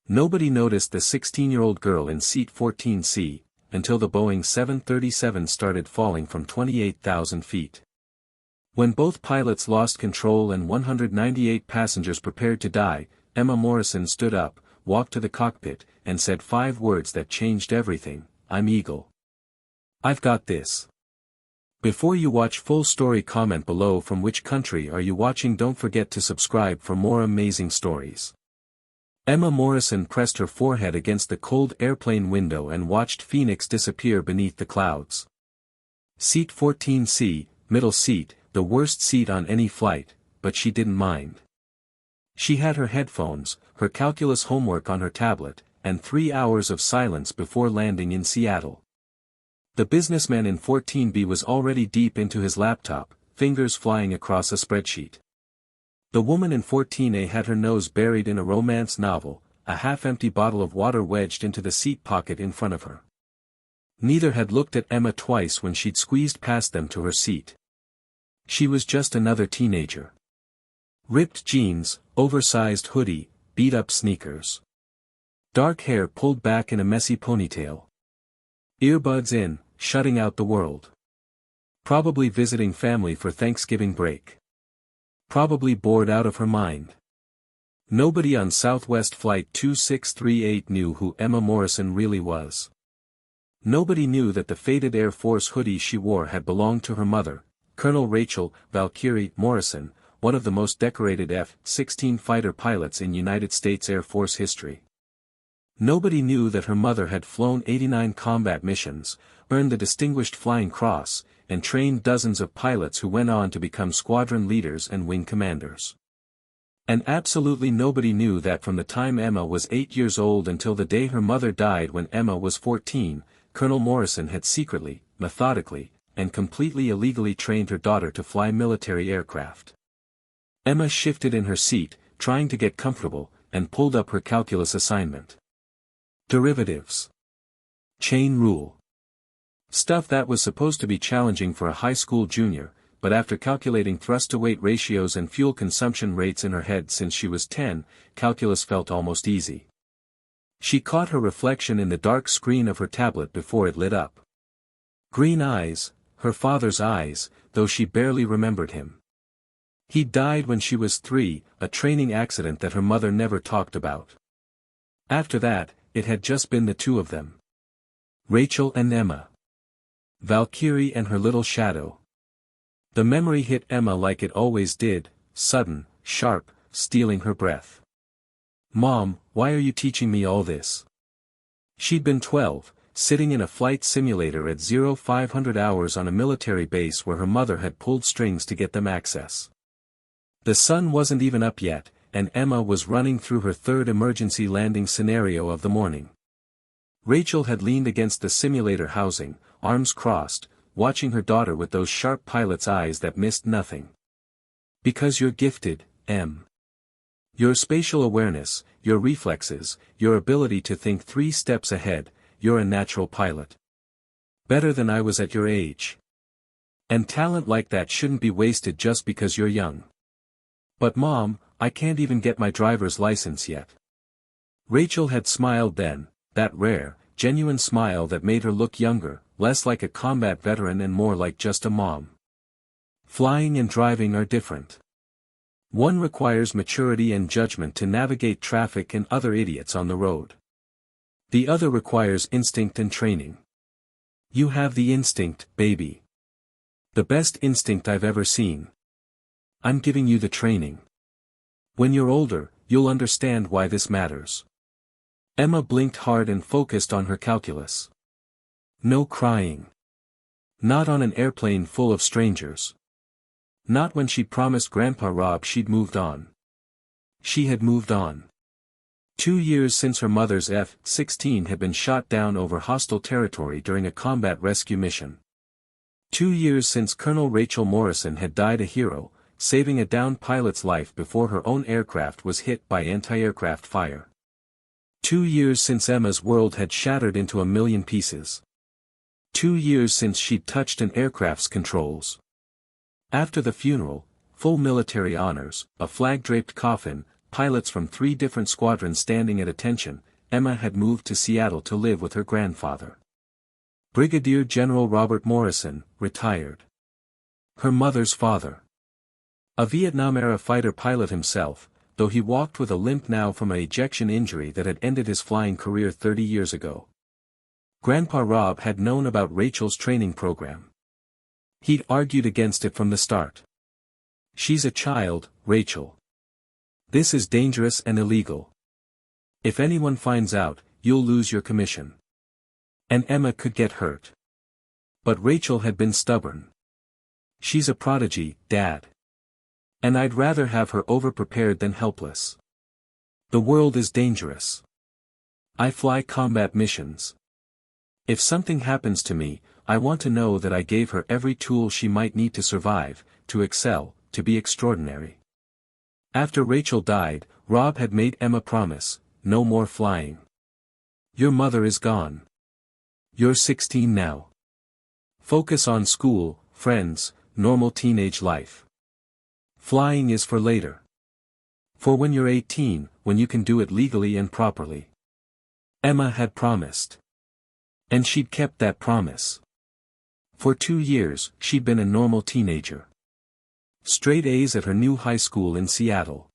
Nobody noticed the 16-year-old girl in seat 14C, until the Boeing 737 started falling from 28,000 feet. When both pilots lost control and 198 passengers prepared to die, Emma Morrison stood up, walked to the cockpit, and said 5 words that changed everything: "I'm Eagle. I've got this." Before you watch full story, comment below from which country are you watching. Don't forget to subscribe for more amazing stories. Emma Morrison pressed her forehead against the cold airplane window and watched Phoenix disappear beneath the clouds. Seat 14C, middle seat, the worst seat on any flight, but she didn't mind. She had her headphones, her calculus homework on her tablet, and 3 hours of silence before landing in Seattle. The businessman in 14B was already deep into his laptop, fingers flying across a spreadsheet. The woman in 14A had her nose buried in a romance novel, a half-empty bottle of water wedged into the seat pocket in front of her. Neither had looked at Emma twice when she'd squeezed past them to her seat. She was just another teenager. Ripped jeans, oversized hoodie, beat-up sneakers. Dark hair pulled back in a messy ponytail. Earbuds in, shutting out the world. Probably visiting family for Thanksgiving break. Probably bored out of her mind. Nobody on Southwest Flight 2638 knew who Emma Morrison really was. Nobody knew that the faded Air Force hoodie she wore had belonged to her mother, Colonel Rachel Valkyrie Morrison, one of the most decorated F-16 fighter pilots in United States Air Force history. Nobody knew that her mother had flown 89 combat missions, earned the Distinguished Flying Cross, and trained dozens of pilots who went on to become squadron leaders and wing commanders. And absolutely nobody knew that from the time Emma was 8 years old until the day her mother died when Emma was 14, Colonel Morrison had secretly, methodically, and completely illegally trained her daughter to fly military aircraft. Emma shifted in her seat, trying to get comfortable, and pulled up her calculus assignment. Derivatives. Chain rule. Stuff that was supposed to be challenging for a high school junior, but after calculating thrust-to-weight ratios and fuel consumption rates in her head since she was 10, calculus felt almost easy. She caught her reflection in the dark screen of her tablet before it lit up. Green eyes, her father's eyes, though she barely remembered him. He died when she was 3, a training accident that her mother never talked about. After that, it had just been the two of them. Rachel and Emma. Valkyrie and her little shadow. The memory hit Emma like it always did, sudden, sharp, stealing her breath. "Mom, why are you teaching me all this?" She'd been 12, sitting in a flight simulator at 0500 hours on a military base where her mother had pulled strings to get them access. The sun wasn't even up yet, and Emma was running through her third emergency landing scenario of the morning. Rachel had leaned against the simulator housing, arms crossed, watching her daughter with those sharp pilot's eyes that missed nothing. "Because you're gifted, Em. Your spatial awareness, your reflexes, your ability to think 3 steps ahead, you're a natural pilot. Better than I was at your age. And talent like that shouldn't be wasted just because you're young." "But Mom, I can't even get my driver's license yet." Rachel had smiled then, that rare, genuine smile that made her look younger, less like a combat veteran and more like just a mom. Flying and driving are different. One requires maturity and judgment to navigate traffic and other idiots on the road. The other requires instinct and training. You have the instinct, baby. The best instinct I've ever seen. I'm giving you the training. When you're older, you'll understand why this matters. Emma blinked hard and focused on her calculus. No crying. Not on an airplane full of strangers. Not when she'd promised Grandpa Rob she'd moved on. She had moved on. 2 years since her mother's F-16 had been shot down over hostile territory during a combat rescue mission. 2 years since Colonel Rachel Morrison had died a hero, saving a downed pilot's life before her own aircraft was hit by anti-aircraft fire. 2 years since Emma's world had shattered into a million pieces. 2 years since she'd touched an aircraft's controls. After the funeral, full military honors, a flag-draped coffin, pilots from 3 different squadrons standing at attention, Emma had moved to Seattle to live with her grandfather. Brigadier General Robert Morrison, retired. Her mother's father. A Vietnam-era fighter pilot himself, though he walked with a limp now from an ejection injury that had ended his flying career 30 years ago. Grandpa Rob had known about Rachel's training program. He'd argued against it from the start. "She's a child, Rachel. This is dangerous and illegal. If anyone finds out, you'll lose your commission. And Emma could get hurt." But Rachel had been stubborn. "She's a prodigy, Dad. And I'd rather have her overprepared than helpless. The world is dangerous. I fly combat missions. If something happens to me, I want to know that I gave her every tool she might need to survive, to excel, to be extraordinary." After Rachel died, Rob had made Emma promise, "No more flying. Your mother is gone. You're 16 now. Focus on school, friends, normal teenage life. Flying is for later. For when you're 18, when you can do it legally and properly." Emma had promised. And she'd kept that promise. For 2 years, she'd been a normal teenager. Straight A's at her new high school in Seattle.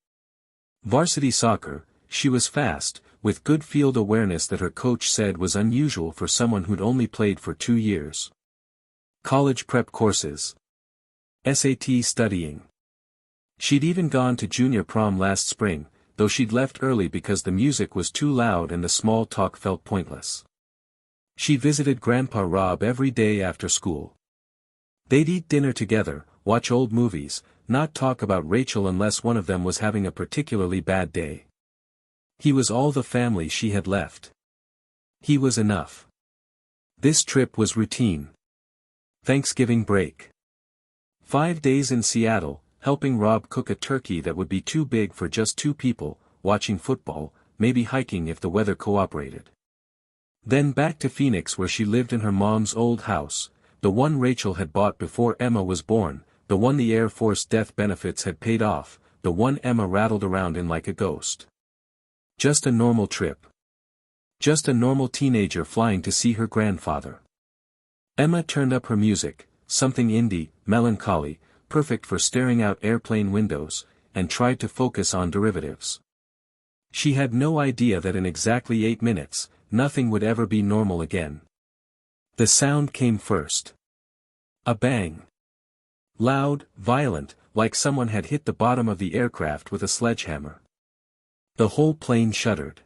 Varsity soccer, she was fast, with good field awareness that her coach said was unusual for someone who'd only played for 2 years. College prep courses. SAT studying. She'd even gone to junior prom last spring, though she'd left early because the music was too loud and the small talk felt pointless. She visited Grandpa Rob every day after school. They'd eat dinner together, watch old movies, not talk about Rachel unless one of them was having a particularly bad day. He was all the family she had left. He was enough. This trip was routine. Thanksgiving break. 5 days in Seattle, helping Rob cook a turkey that would be too big for just 2 people, watching football, maybe hiking if the weather cooperated. Then back to Phoenix where she lived in her mom's old house, the one Rachel had bought before Emma was born, the one the Air Force death benefits had paid off, the one Emma rattled around in like a ghost. Just a normal trip. Just a normal teenager flying to see her grandfather. Emma turned up her music, something indie, melancholy, perfect for staring out airplane windows, and tried to focus on derivatives. She had no idea that in exactly 8 minutes, nothing would ever be normal again. The sound came first. A bang. Loud, violent, like someone had hit the bottom of the aircraft with a sledgehammer. The whole plane shuddered.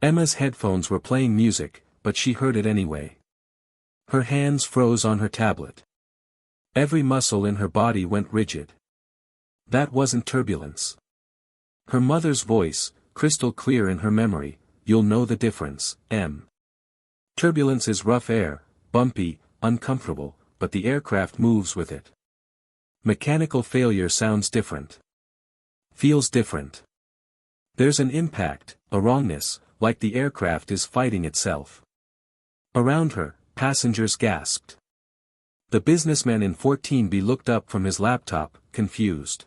Emma's headphones were playing music, but she heard it anyway. Her hands froze on her tablet. Every muscle in her body went rigid. That wasn't turbulence. Her mother's voice, crystal clear in her memory, "You'll know the difference, Em. Turbulence is rough air, bumpy, uncomfortable, but the aircraft moves with it. Mechanical failure sounds different. Feels different. There's an impact, a wrongness, like the aircraft is fighting itself." Around her, passengers gasped. The businessman in 14B looked up from his laptop, confused.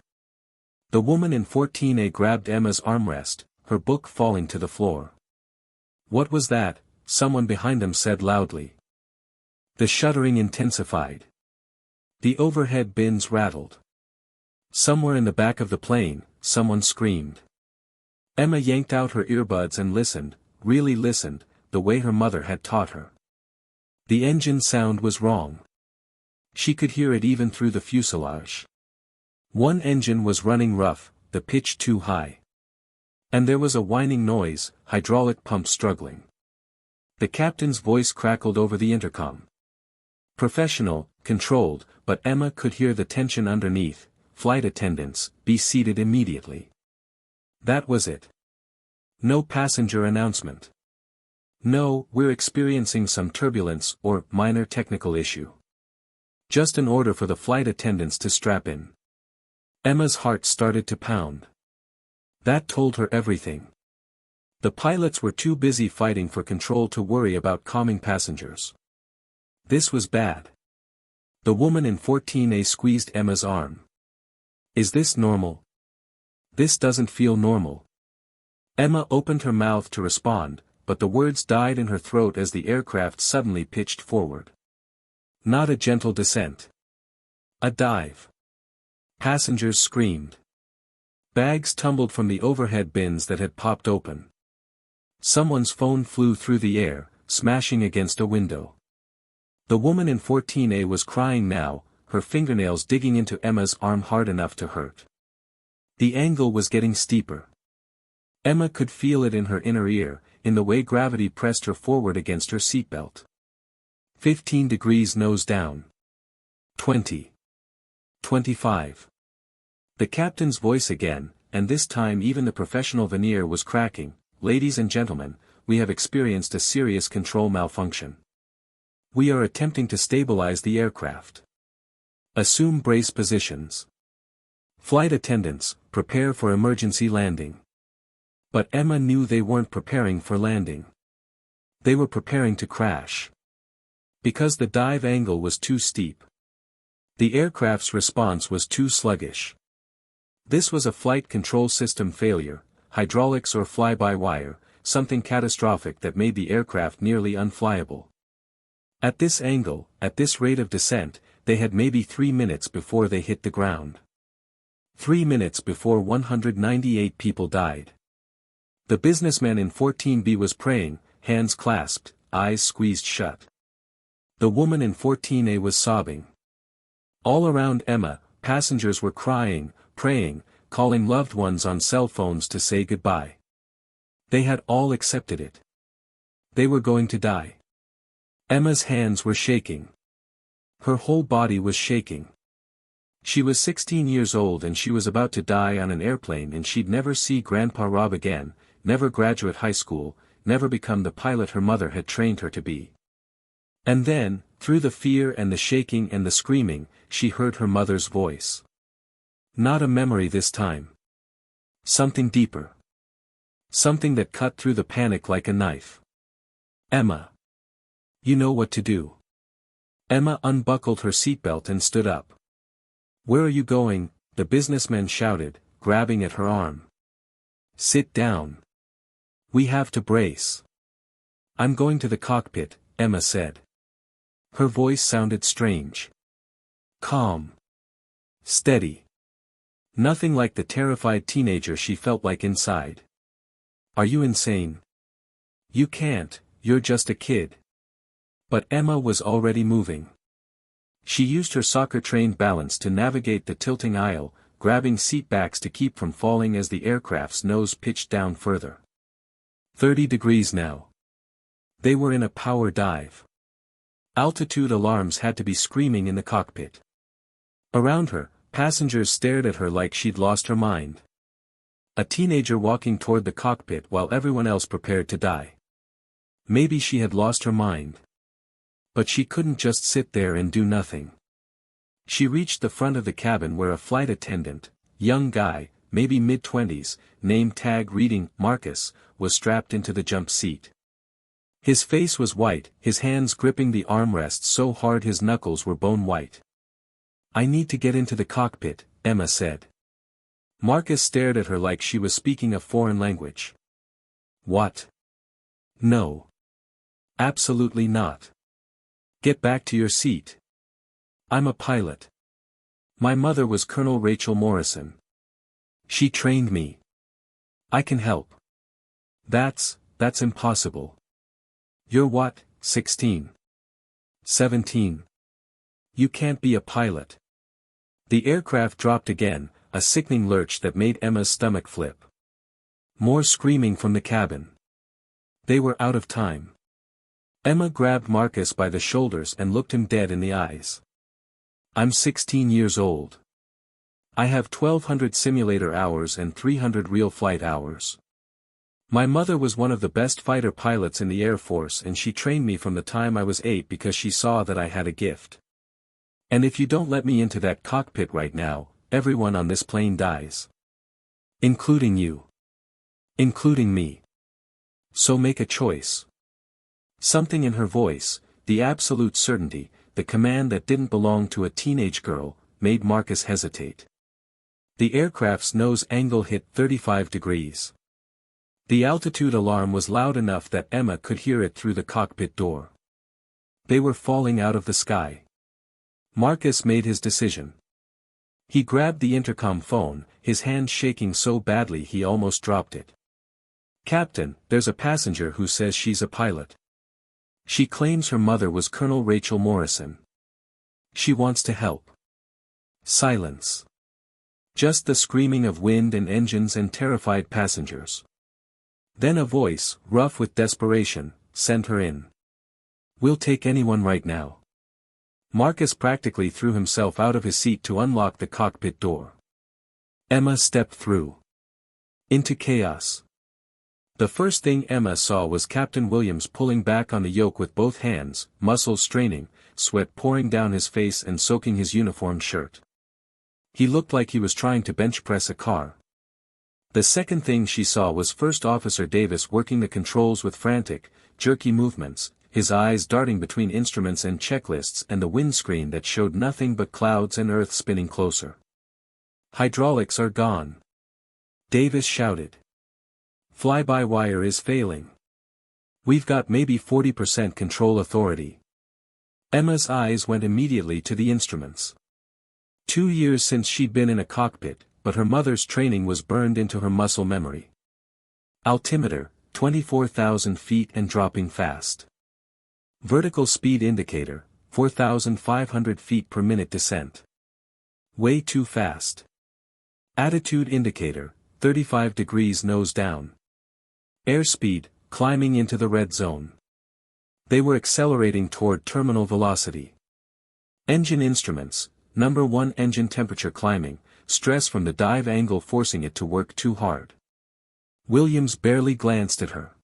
The woman in 14A grabbed Emma's armrest, her book falling to the floor. "What was that?" someone behind them said loudly. The shuddering intensified. The overhead bins rattled. Somewhere in the back of the plane, someone screamed. Emma yanked out her earbuds and listened, really listened, the way her mother had taught her. The engine sound was wrong. She could hear it even through the fuselage. One engine was running rough, the pitch too high. And there was a whining noise, hydraulic pump struggling. The captain's voice crackled over the intercom. Professional, controlled, but Emma could hear the tension underneath. "Flight attendants, be seated immediately." That was it. No passenger announcement. No, "We're experiencing some turbulence" or "minor technical issue." Just an order for the flight attendants to strap in. Emma's heart started to pound. That told her everything. The pilots were too busy fighting for control to worry about calming passengers. This was bad. The woman in 14A squeezed Emma's arm. "Is this normal?" This doesn't feel normal. Emma opened her mouth to respond, but the words died in her throat as the aircraft suddenly pitched forward. Not a gentle descent. A dive. Passengers screamed. Bags tumbled from the overhead bins that had popped open. Someone's phone flew through the air, smashing against a window. The woman in 14A was crying now, her fingernails digging into Emma's arm hard enough to hurt. The angle was getting steeper. Emma could feel it in her inner ear, in the way gravity pressed her forward against her seatbelt. 15 degrees nose down. 20. 25. The captain's voice again, and this time even the professional veneer was cracking. Ladies and gentlemen, we have experienced a serious control malfunction. We are attempting to stabilize the aircraft. Assume brace positions. Flight attendants, prepare for emergency landing. But Emma knew they weren't preparing for landing. They were preparing to crash. Because the dive angle was too steep. The aircraft's response was too sluggish. This was a flight control system failure, hydraulics or fly-by-wire, something catastrophic that made the aircraft nearly unflyable. At this angle, at this rate of descent, they had maybe 3 minutes before they hit the ground. 3 minutes before 198 people died. The businessman in 14B was praying, hands clasped, eyes squeezed shut. The woman in 14A was sobbing. All around Emma, passengers were crying, praying, calling loved ones on cell phones to say goodbye. They had all accepted it. They were going to die. Emma's hands were shaking. Her whole body was shaking. She was 16 years old and she was about to die on an airplane and she'd never see Grandpa Rob again, never graduate high school, never become the pilot her mother had trained her to be. And then, through the fear and the shaking and the screaming, she heard her mother's voice. Not a memory this time. Something deeper. Something that cut through the panic like a knife. Emma. You know what to do. Emma unbuckled her seatbelt and stood up. Where are you going? The businessman shouted, grabbing at her arm. Sit down. We have to brace. I'm going to the cockpit, Emma said. Her voice sounded strange. Calm. Steady. Nothing like the terrified teenager she felt like inside. Are you insane? You can't, you're just a kid. But Emma was already moving. She used her soccer-trained balance to navigate the tilting aisle, grabbing seat backs to keep from falling as the aircraft's nose pitched down further. 30 degrees now. They were in a power dive. Altitude alarms had to be screaming in the cockpit. Around her, passengers stared at her like she'd lost her mind. A teenager walking toward the cockpit while everyone else prepared to die. Maybe she had lost her mind. But she couldn't just sit there and do nothing. She reached the front of the cabin where a flight attendant, young guy, maybe mid-20s, name tag reading Marcus, was strapped into the jump seat. His face was white, his hands gripping the armrests so hard his knuckles were bone white. I need to get into the cockpit, Emma said. Marcus stared at her like she was speaking a foreign language. What? No. Absolutely not. Get back to your seat. I'm a pilot. My mother was Colonel Rachel Morrison. She trained me. I can help. That's impossible. You're what, 16? 17. You can't be a pilot. The aircraft dropped again, a sickening lurch that made Emma's stomach flip. More screaming from the cabin. They were out of time. Emma grabbed Marcus by the shoulders and looked him dead in the eyes. I'm 16 years old. I have 1,200 simulator hours and 300 real flight hours. My mother was one of the best fighter pilots in the Air Force and she trained me from the time I was 8 because she saw that I had a gift. And if you don't let me into that cockpit right now, everyone on this plane dies. Including you. Including me. So make a choice. Something in her voice, the absolute certainty, the command that didn't belong to a teenage girl, made Marcus hesitate. The aircraft's nose angle hit 35 degrees. The altitude alarm was loud enough that Emma could hear it through the cockpit door. They were falling out of the sky. Marcus made his decision. He grabbed the intercom phone, his hand shaking so badly he almost dropped it. "Captain, there's a passenger who says she's a pilot. She claims her mother was Colonel Rachel Morrison. She wants to help." Silence. Just the screaming of wind and engines and terrified passengers. Then a voice, rough with desperation, "Send her in. We'll take anyone right now." Marcus practically threw himself out of his seat to unlock the cockpit door. Emma stepped through. Into chaos. The first thing Emma saw was Captain Williams pulling back on the yoke with both hands, muscles straining, sweat pouring down his face and soaking his uniform shirt. He looked like he was trying to bench press a car. The second thing she saw was First Officer Davis working the controls with frantic, jerky movements, his eyes darting between instruments and checklists and the windscreen that showed nothing but clouds and earth spinning closer. "Hydraulics are gone," Davis shouted. "Fly-by-wire is failing. We've got maybe 40% control authority." Emma's eyes went immediately to the instruments. 2 years since she'd been in a cockpit, but her mother's training was burned into her muscle memory. Altimeter, 24,000 feet and dropping fast. Vertical speed indicator, 4,500 feet per minute descent. Way too fast. Attitude indicator, 35 degrees nose down. Airspeed, climbing into the red zone. They were accelerating toward terminal velocity. Engine instruments, number 1 engine temperature climbing, stress from the dive angle forcing it to work too hard. Williams barely glanced at her.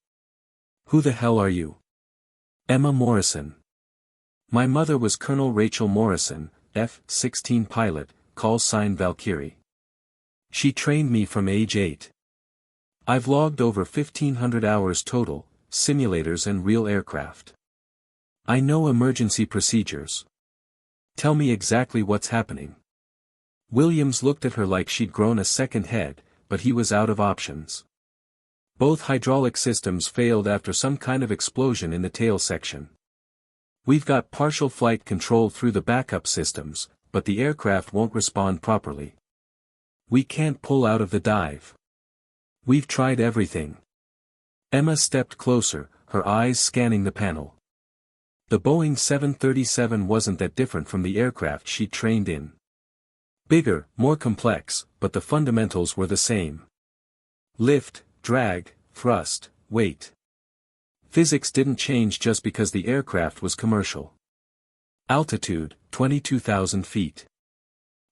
"Who the hell are you?" "Emma Morrison. My mother was Colonel Rachel Morrison, F-16 pilot, call sign Valkyrie. She trained me from age 8. I've logged over 1,500 hours total, simulators and real aircraft. I know emergency procedures. Tell me exactly what's happening." Williams looked at her like she'd grown a second head, but he was out of options. Both hydraulic systems failed after some kind of explosion in the tail section. "We've got partial flight control through the backup systems, but the aircraft won't respond properly. We can't pull out of the dive. We've tried everything." Emma stepped closer, her eyes scanning the panel. The Boeing 737 wasn't that different from the aircraft she'd trained in. Bigger, more complex, but the fundamentals were the same. Lift, drag, thrust, weight. Physics didn't change just because the aircraft was commercial. Altitude, 22,000 feet.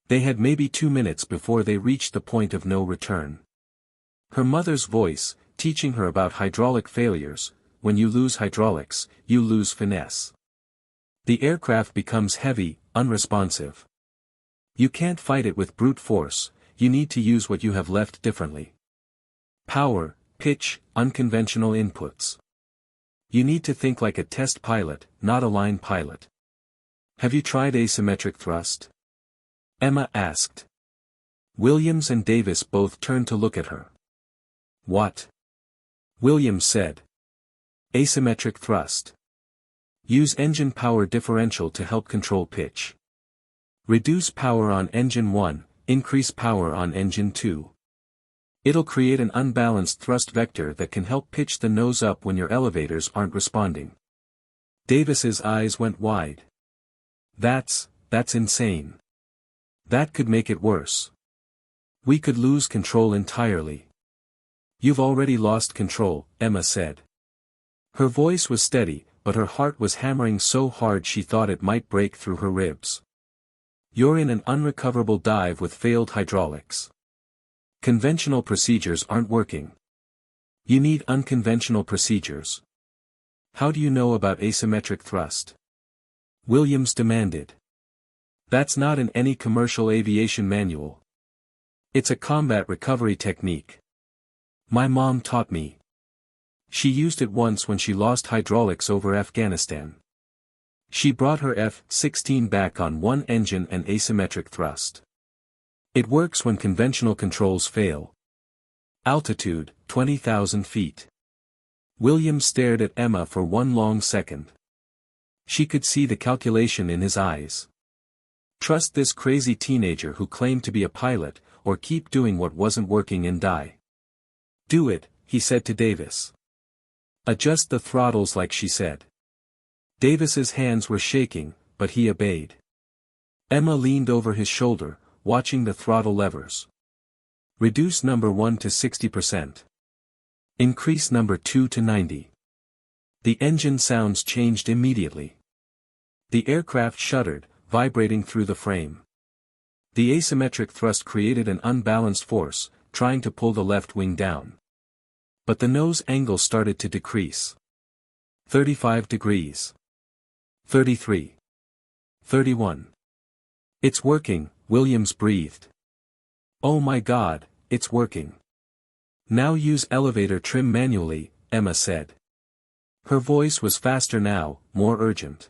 They had maybe 2 minutes before they reached the point of no return. Her mother's voice, teaching her about hydraulic failures: "When you lose hydraulics, you lose finesse. The aircraft becomes heavy, unresponsive. You can't fight it with brute force, you need to use what you have left differently. Power, pitch, unconventional inputs. You need to think like a test pilot, not a line pilot." "Have you tried asymmetric thrust?" Emma asked. Williams and Davis both turned to look at her. "What?" Williams said. "Asymmetric thrust. Use engine power differential to help control pitch. Reduce power on engine 1, increase power on engine 2. It'll create an unbalanced thrust vector that can help pitch the nose up when your elevators aren't responding." Davis's eyes went wide. That's insane. That could make it worse. We could lose control entirely." "You've already lost control," Emma said. Her voice was steady, but her heart was hammering so hard she thought it might break through her ribs. "You're in an unrecoverable dive with failed hydraulics. Conventional procedures aren't working. You need unconventional procedures." "How do you know about asymmetric thrust?" Williams demanded. "That's not in any commercial aviation manual. It's a combat recovery technique. My mom taught me. She used it once when she lost hydraulics over Afghanistan. She brought her F-16 back on one engine and asymmetric thrust. It works when conventional controls fail. Altitude, 20,000 feet. William stared at Emma for one long second. She could see the calculation in his eyes. Trust this crazy teenager who claimed to be a pilot, or keep doing what wasn't working and die. Do it, he said to Davis. Adjust the throttles like she said. Davis's hands were shaking, but he obeyed. Emma leaned over his shoulder, watching the throttle levers. Reduce number 1 to 60%. Increase number 2 to 90. The engine sounds changed immediately. The aircraft shuddered, vibrating through the frame. The asymmetric thrust created an unbalanced force, trying to pull the left wing down. But the nose angle started to decrease. 35 degrees. 33. 31. It's working, Williams breathed. Oh my God, it's working. Now use elevator trim manually, Emma said. Her voice was faster now, more urgent.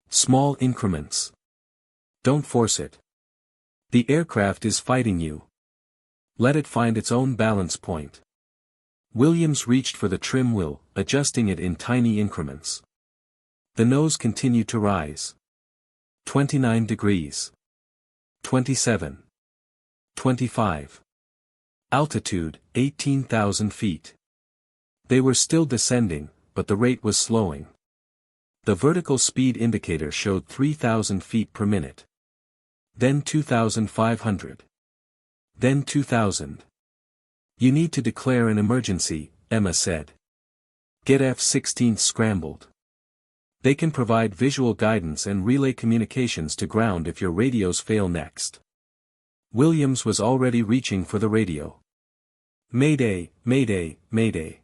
Small increments. Don't force it. The aircraft is fighting you. Let it find its own balance point. Williams reached for the trim wheel, adjusting it in tiny increments. The nose continued to rise. 29 degrees. 27. 25. Altitude, 18,000 feet. They were still descending, but the rate was slowing. The vertical speed indicator showed 3,000 feet per minute. Then 2,500. Then 2,000. You need to declare an emergency, Emma said. Get F-16s scrambled. They can provide visual guidance and relay communications to ground if your radios fail next. Williams was already reaching for the radio. Mayday, mayday, mayday.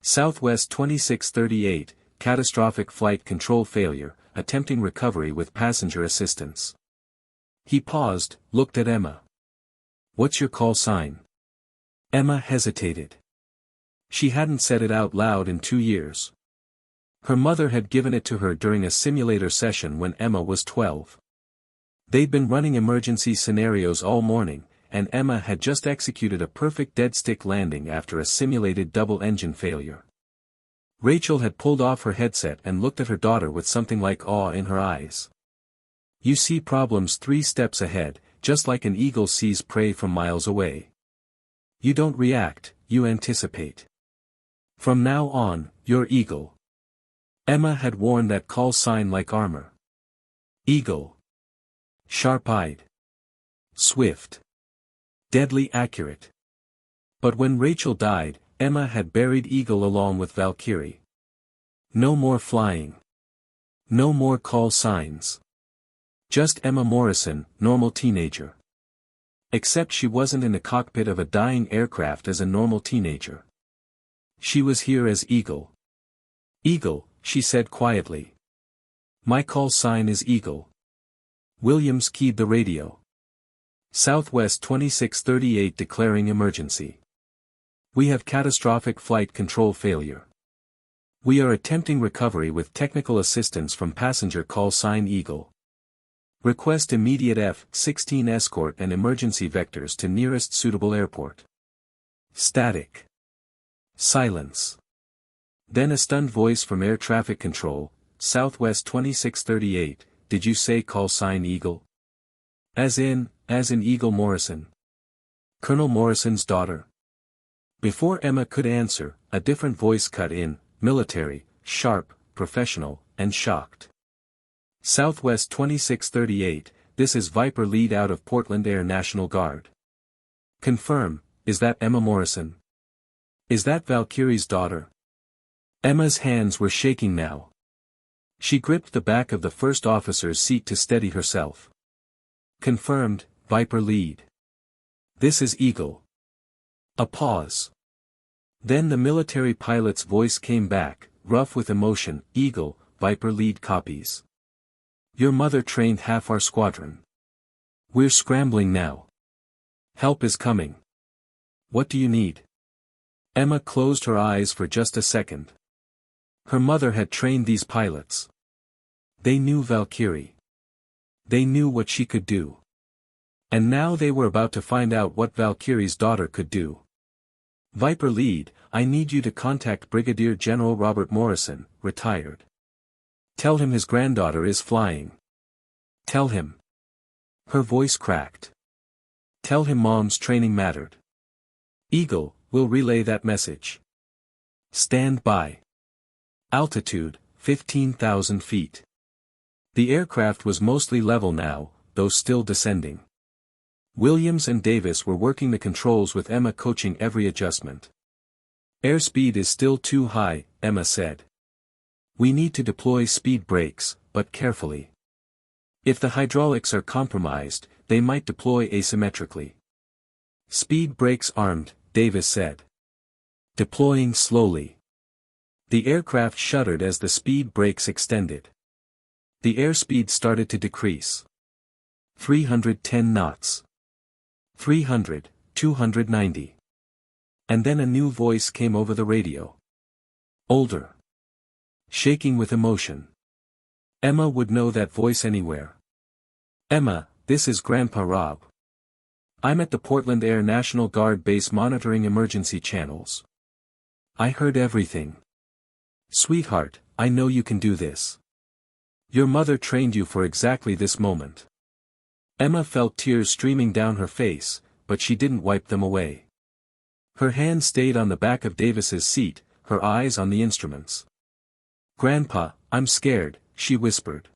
Southwest 2638, catastrophic flight control failure, attempting recovery with passenger assistance. He paused, looked at Emma. What's your call sign? Emma hesitated. She hadn't said it out loud in 2 years. Her mother had given it to her during a simulator session when Emma was 12. They'd been running emergency scenarios all morning, and Emma had just executed a perfect dead-stick landing after a simulated double-engine failure. Rachel had pulled off her headset and looked at her daughter with something like awe in her eyes. You see problems 3 steps ahead, just like an eagle sees prey from miles away. You don't react, you anticipate. From now on, you're Eagle. Emma had worn that call sign like armor. Eagle. Sharp-eyed. Swift. Deadly accurate. But when Rachel died, Emma had buried Eagle along with Valkyrie. No more flying. No more call signs. Just Emma Morrison, normal teenager. Except she wasn't in the cockpit of a dying aircraft as a normal teenager. She was here as Eagle. Eagle, she said quietly. My call sign is Eagle. Williams keyed the radio. Southwest 2638 declaring emergency. We have catastrophic flight control failure. We are attempting recovery with technical assistance from passenger call sign Eagle. Request immediate F-16 escort and emergency vectors to nearest suitable airport. Static. Silence. Then a stunned voice from air traffic control, Southwest 2638, did you say call sign Eagle? As in Eagle Morrison. Colonel Morrison's daughter. Before Emma could answer, a different voice cut in, military, sharp, professional, and shocked. Southwest 2638, this is Viper lead out of Portland Air National Guard. Confirm, is that Emma Morrison? Is that Valkyrie's daughter? Emma's hands were shaking now. She gripped the back of the first officer's seat to steady herself. Confirmed, Viper lead. This is Eagle. A pause. Then the military pilot's voice came back, rough with emotion, Eagle, Viper lead copies. Your mother trained half our squadron. We're scrambling now. Help is coming. What do you need? Emma closed her eyes for just a second. Her mother had trained these pilots. They knew Valkyrie. They knew what she could do. And now they were about to find out what Valkyrie's daughter could do. Viper lead, I need you to contact Brigadier General Robert Morrison, retired. Tell him his granddaughter is flying. Tell him. Her voice cracked. Tell him Mom's training mattered. Eagle, will relay that message. Stand by. Altitude, 15,000 feet. The aircraft was mostly level now, though still descending. Williams and Davis were working the controls with Emma coaching every adjustment. Airspeed is still too high, Emma said. We need to deploy speed brakes, but carefully. If the hydraulics are compromised, they might deploy asymmetrically. Speed brakes armed, Davis said. Deploying slowly. The aircraft shuddered as the speed brakes extended. The airspeed started to decrease. 310 knots. 300, 290. And then a new voice came over the radio. Older. Shaking with emotion. Emma would know that voice anywhere. Emma, this is Grandpa Rob. I'm at the Portland Air National Guard base monitoring emergency channels. I heard everything. Sweetheart, I know you can do this. Your mother trained you for exactly this moment. Emma felt tears streaming down her face, but she didn't wipe them away. Her hand stayed on the back of Davis's seat, her eyes on the instruments. Grandpa, I'm scared, she whispered.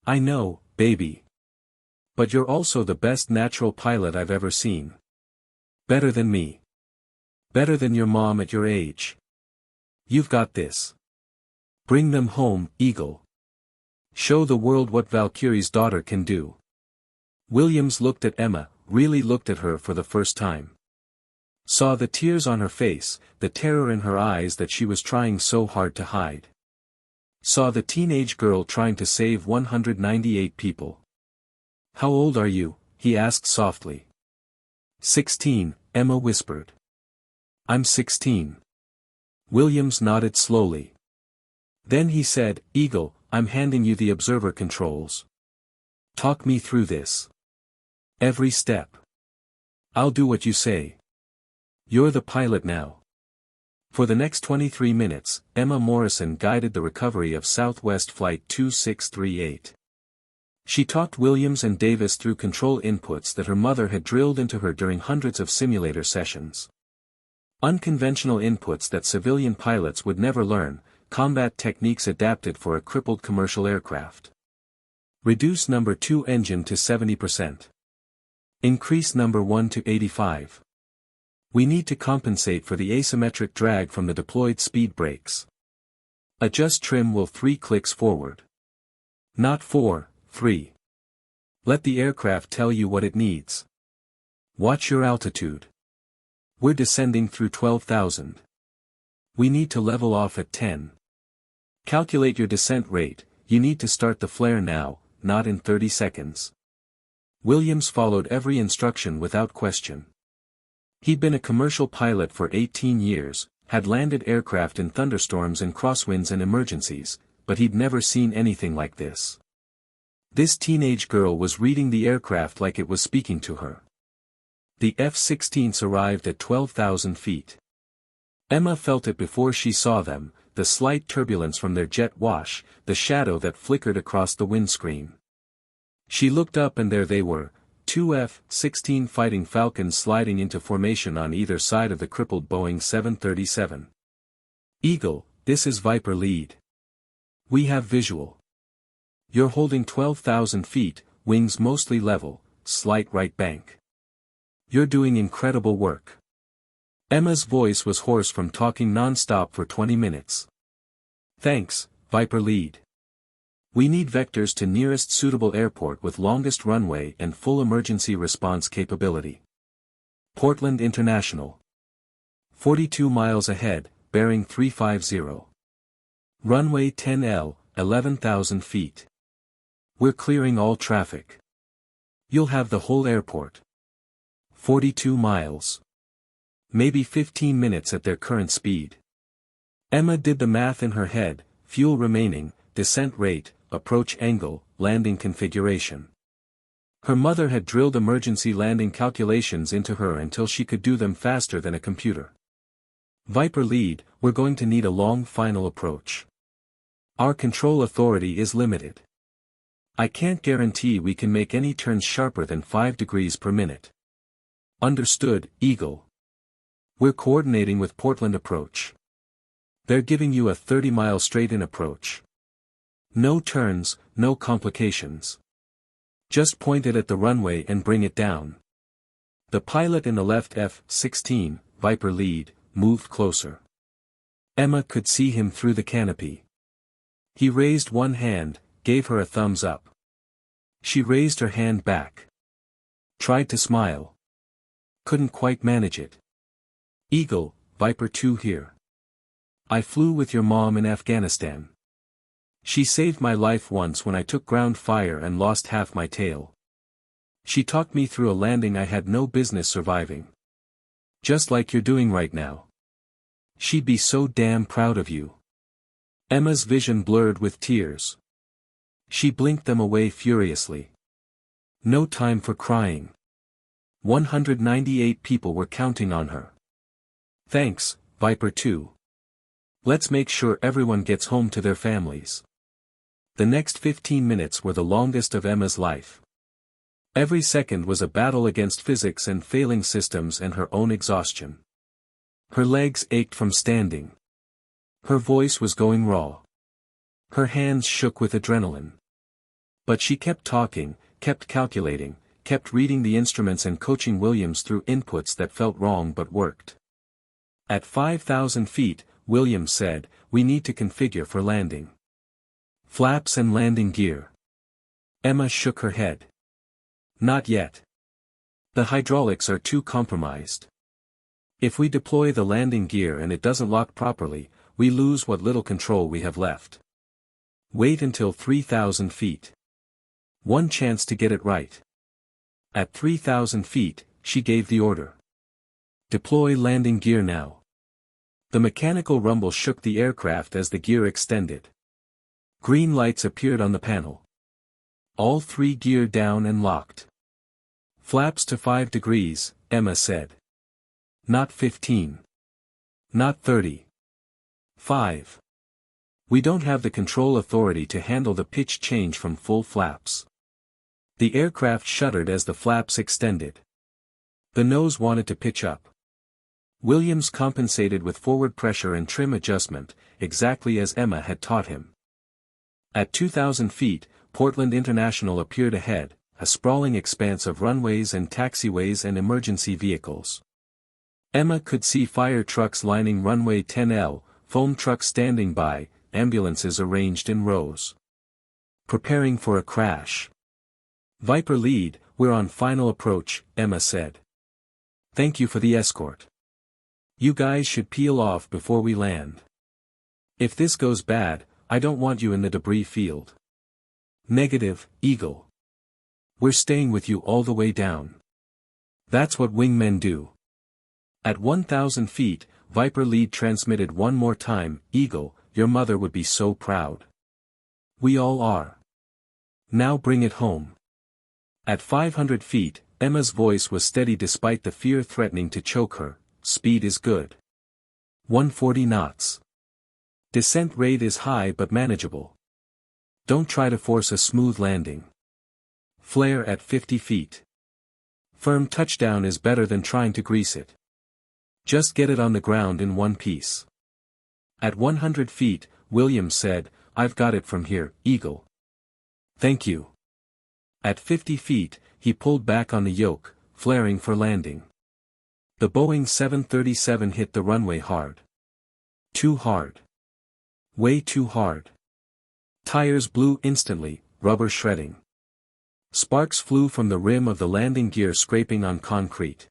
I know, baby. But you're also the best natural pilot I've ever seen. Better than me. Better than your mom at your age. You've got this. Bring them home, Eagle. Show the world what Valkyrie's daughter can do. Williams looked at Emma, really looked at her for the first time. Saw the tears on her face, the terror in her eyes that she was trying so hard to hide. Saw the teenage girl trying to save 198 people. How old are you? He asked softly. 16, Emma whispered. I'm 16. Williams nodded slowly. Then he said, Eagle, I'm handing you the observer controls. Talk me through this. Every step. I'll do what you say. You're the pilot now. For the next 23 minutes, Emma Morrison guided the recovery of Southwest Flight 2638. She talked Williams and Davis through control inputs that her mother had drilled into her during hundreds of simulator sessions. Unconventional inputs that civilian pilots would never learn, combat techniques adapted for a crippled commercial aircraft. Reduce number 2 engine to 70%. Increase number 1 to 85. We need to compensate for the asymmetric drag from the deployed speed brakes. Adjust trim will 3 clicks forward. Not 4, 3. Let the aircraft tell you what it needs. Watch your altitude. We're descending through 12,000. We need to level off at 10. Calculate your descent rate, you need to start the flare now, not in 30 seconds. Williams followed every instruction without question. He'd been a commercial pilot for 18 years, had landed aircraft in thunderstorms and crosswinds and emergencies, but he'd never seen anything like this. This teenage girl was reading the aircraft like it was speaking to her. The F-16s arrived at 12,000 feet. Emma felt it before she saw them, the slight turbulence from their jet wash, the shadow that flickered across the windscreen. She looked up and there they were, 2 F-16 Fighting Falcons sliding into formation on either side of the crippled Boeing 737. Eagle, this is Viper lead. We have visual. You're holding 12,000 feet, wings mostly level, slight right bank. You're doing incredible work. Emma's voice was hoarse from talking non-stop for 20 minutes. Thanks, Viper lead. We need vectors to nearest suitable airport with longest runway and full emergency response capability. Portland International. 42 miles ahead, bearing 350. Runway 10L, 11,000 feet. We're clearing all traffic. You'll have the whole airport. 42 miles. Maybe 15 minutes at their current speed. Emma did the math in her head, fuel remaining, descent rate, approach angle, landing configuration. Her mother had drilled emergency landing calculations into her until she could do them faster than a computer. Viper lead, we're going to need a long final approach. Our control authority is limited. I can't guarantee we can make any turns sharper than 5 degrees per minute. Understood, Eagle. We're coordinating with Portland approach. They're giving you a 30-mile straight-in approach. No turns, no complications. Just point it at the runway and bring it down. The pilot in the left F-16, Viper lead, moved closer. Emma could see him through the canopy. He raised one hand, gave her a thumbs up. She raised her hand back. Tried to smile. Couldn't quite manage it. Eagle, Viper 2 here. I flew with your mom in Afghanistan. She saved my life once when I took ground fire and lost half my tail. She talked me through a landing I had no business surviving. Just like you're doing right now. She'd be so damn proud of you. Emma's vision blurred with tears. She blinked them away furiously. No time for crying. 198 people were counting on her. Thanks, Viper 2. Let's make sure everyone gets home to their families. The next 15 minutes were the longest of Emma's life. Every second was a battle against physics and failing systems and her own exhaustion. Her legs ached from standing. Her voice was going raw. Her hands shook with adrenaline. But she kept talking, kept calculating, kept reading the instruments and coaching Williams through inputs that felt wrong but worked. At 5,000 feet, Williams said, we need to configure for landing. Flaps and landing gear. Emma shook her head. Not yet. The hydraulics are too compromised. If we deploy the landing gear and it doesn't lock properly, we lose what little control we have left. Wait until 3,000 feet. One chance to get it right. At 3,000 feet, she gave the order. Deploy landing gear now. The mechanical rumble shook the aircraft as the gear extended. Green lights appeared on the panel. All 3 gear down and locked. Flaps to 5 degrees, Emma said. Not 15. Not 30. 5. We don't have the control authority to handle the pitch change from full flaps. The aircraft shuddered as the flaps extended. The nose wanted to pitch up. Williams compensated with forward pressure and trim adjustment, exactly as Emma had taught him. At 2,000 feet, Portland International appeared ahead, a sprawling expanse of runways and taxiways and emergency vehicles. Emma could see fire trucks lining runway 10L, foam trucks standing by, ambulances arranged in rows. Preparing for a crash. Viper lead, we're on final approach, Emma said. Thank you for the escort. You guys should peel off before we land. If this goes bad, I don't want you in the debris field. Negative, Eagle. We're staying with you all the way down. That's what wingmen do. At 1,000 feet, Viper lead transmitted one more time, Eagle, your mother would be so proud. We all are. Now bring it home. At 500 feet, Emma's voice was steady despite the fear threatening to choke her. Speed is good. 140 knots. Descent rate is high but manageable. Don't try to force a smooth landing. Flare at 50 feet. Firm touchdown is better than trying to grease it. Just get it on the ground in one piece. At 100 feet, Williams said, I've got it from here, Eagle. Thank you. At 50 feet, he pulled back on the yoke, flaring for landing. The Boeing 737 hit the runway hard. Too hard. Way too hard. Tires blew instantly, rubber shredding. Sparks flew from the rim of the landing gear scraping on concrete.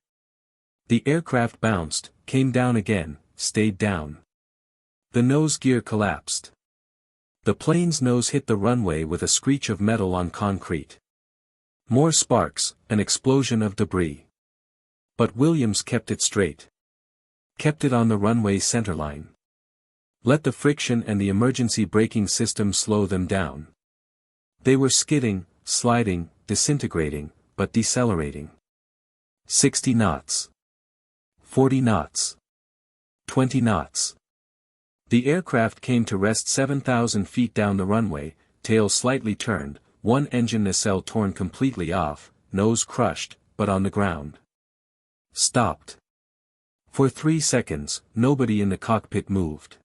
The aircraft bounced, came down again, stayed down. The nose gear collapsed. The plane's nose hit the runway with a screech of metal on concrete. More sparks, an explosion of debris. But Williams kept it straight. Kept it on the runway centerline. Let the friction and the emergency braking system slow them down. They were skidding, sliding, disintegrating, but decelerating. 60 knots. 40 knots. 20 knots. The aircraft came to rest 7,000 feet down the runway, tail slightly turned, one engine nacelle torn completely off, nose crushed, but on the ground. Stopped. For 3 seconds, nobody in the cockpit moved.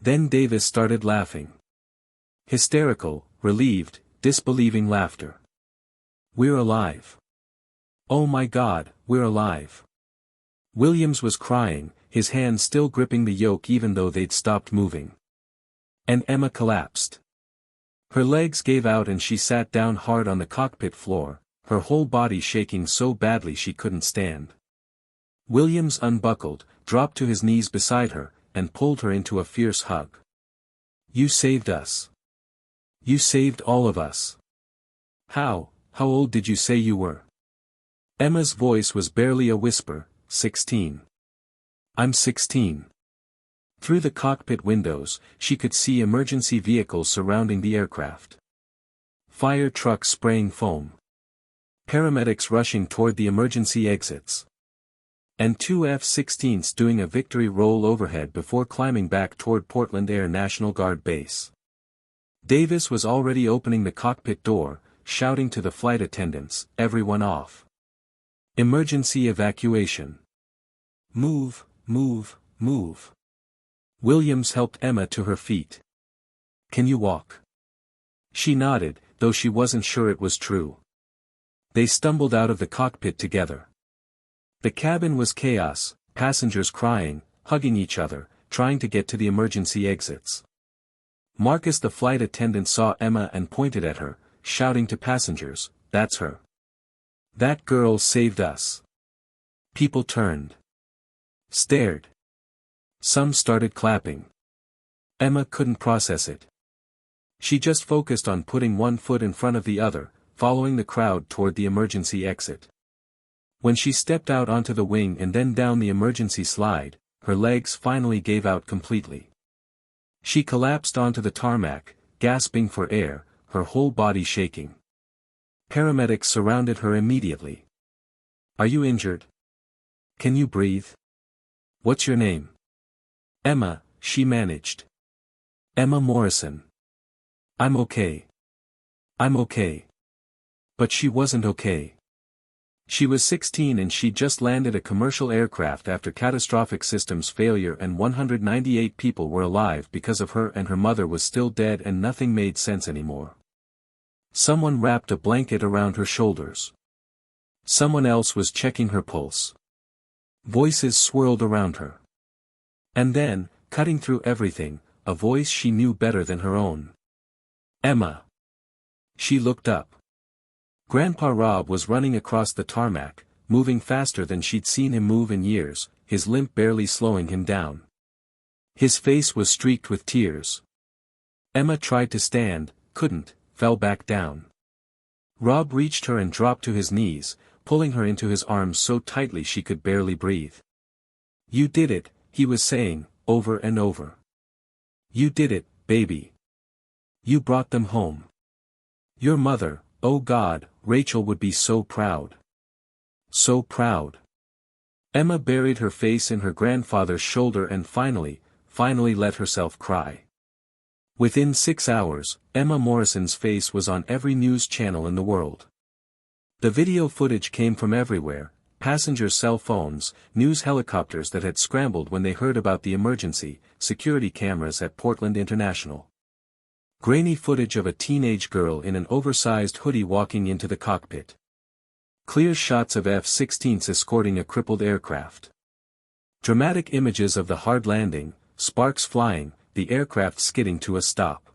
Then Davis started laughing. Hysterical, relieved, disbelieving laughter. "We're alive. Oh my God, we're alive." Williams was crying, his hands still gripping the yoke even though they'd stopped moving. And Emma collapsed. Her legs gave out and she sat down hard on the cockpit floor, her whole body shaking so badly she couldn't stand. Williams unbuckled, dropped to his knees beside her, and pulled her into a fierce hug. "You saved us. You saved all of us." How old did you say you were?" Emma's voice was barely a whisper. 16. "I'm 16. Through the cockpit windows, she could see emergency vehicles surrounding the aircraft. Fire trucks spraying foam. Paramedics rushing toward the emergency exits. And 2 F-16s doing a victory roll overhead before climbing back toward Portland Air National Guard Base. Davis was already opening the cockpit door, shouting to the flight attendants, "Everyone off. Emergency evacuation. Move, move, move." Williams helped Emma to her feet. "Can you walk?" She nodded, though she wasn't sure it was true. They stumbled out of the cockpit together. The cabin was chaos, passengers crying, hugging each other, trying to get to the emergency exits. Marcus the flight attendant saw Emma and pointed at her, shouting to passengers, "That's her. That girl saved us." People turned. Stared. Some started clapping. Emma couldn't process it. She just focused on putting one foot in front of the other, following the crowd toward the emergency exit. When she stepped out onto the wing and then down the emergency slide, her legs finally gave out completely. She collapsed onto the tarmac, gasping for air, her whole body shaking. Paramedics surrounded her immediately. "Are you injured? Can you breathe? What's your name?" "Emma," she managed. "Emma Morrison." "I'm okay. I'm okay." But she wasn't okay. She was 16 and she'd just landed a commercial aircraft after catastrophic systems failure and 198 people were alive because of her, and her mother was still dead and nothing made sense anymore. Someone wrapped a blanket around her shoulders. Someone else was checking her pulse. Voices swirled around her. And then, cutting through everything, a voice she knew better than her own. "Emma." She looked up. Grandpa Rob was running across the tarmac, moving faster than she'd seen him move in years, his limp barely slowing him down. His face was streaked with tears. Emma tried to stand, couldn't, fell back down. Rob reached her and dropped to his knees, pulling her into his arms so tightly she could barely breathe. "You did it," he was saying, over and over. "You did it, baby. You brought them home. Your mother, oh God, Rachel would be so proud. So proud." Emma buried her face in her grandfather's shoulder and finally let herself cry. Within 6 hours, Emma Morrison's face was on every news channel in the world. The video footage came from everywhere, passengers' cell phones, news helicopters that had scrambled when they heard about the emergency, security cameras at Portland International. Grainy footage of a teenage girl in an oversized hoodie walking into the cockpit. Clear shots of F-16s escorting a crippled aircraft. Dramatic images of the hard landing, sparks flying, the aircraft skidding to a stop.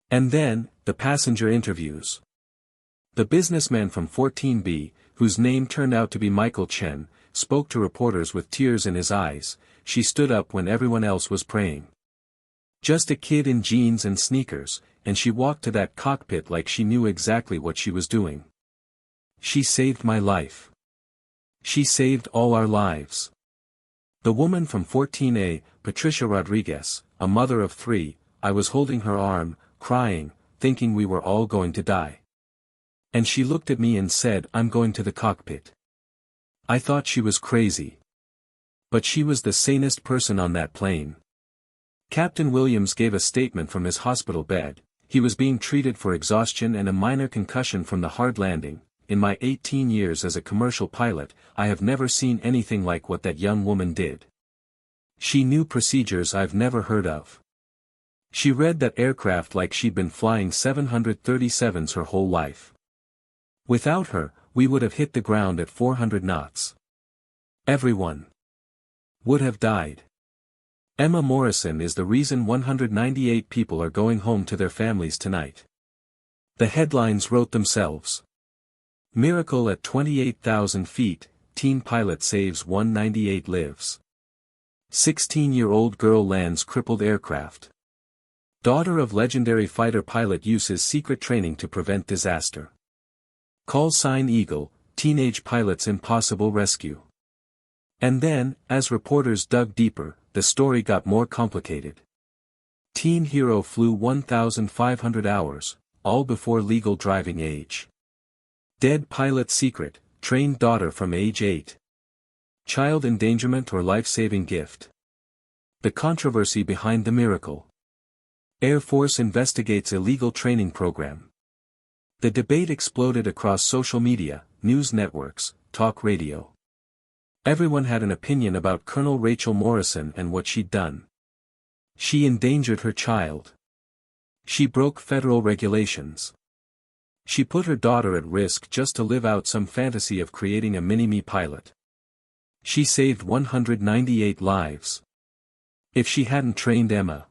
And then, the passenger interviews. The businessman from 14B, whose name turned out to be Michael Chen, spoke to reporters with tears in his eyes. She stood up when everyone else was praying. Just a kid in jeans and sneakers, and she walked to that cockpit like she knew exactly what she was doing. "She saved my life. She saved all our lives." The woman from 14A, Patricia Rodriguez, a mother of 3, "I was holding her arm, crying, thinking we were all going to die. And she looked at me and said, "I'm going to the cockpit." I thought she was crazy. But she was the sanest person on that plane. Captain Williams gave a statement from his hospital bed. He was being treated for exhaustion and a minor concussion from the hard landing. "In my 18 years as a commercial pilot, I have never seen anything like what that young woman did. She knew procedures I've never heard of. She read that aircraft like she'd been flying 737s her whole life. Without her, we would have hit the ground at 400 knots. Everyone would have died." Emma Morrison is the reason 198 people are going home to their families tonight. The headlines wrote themselves. Miracle at 28,000 feet, teen pilot saves 198 lives. 16-year-old girl lands crippled aircraft. Daughter of legendary fighter pilot uses secret training to prevent disaster. Call sign Eagle, teenage pilot's impossible rescue. And then, as reporters dug deeper, the story got more complicated. Teen hero flew 1,500 hours, all before legal driving age. Dead pilot secret, trained daughter from age 8. Child endangerment or life-saving gift. The controversy behind the miracle. Air Force investigates illegal training program. The debate exploded across social media, news networks, talk radio. Everyone had an opinion about Colonel Rachel Morrison and what she'd done. She endangered her child. She broke federal regulations. She put her daughter at risk just to live out some fantasy of creating a mini-me pilot. She saved 198 lives. If she hadn't trained Emma,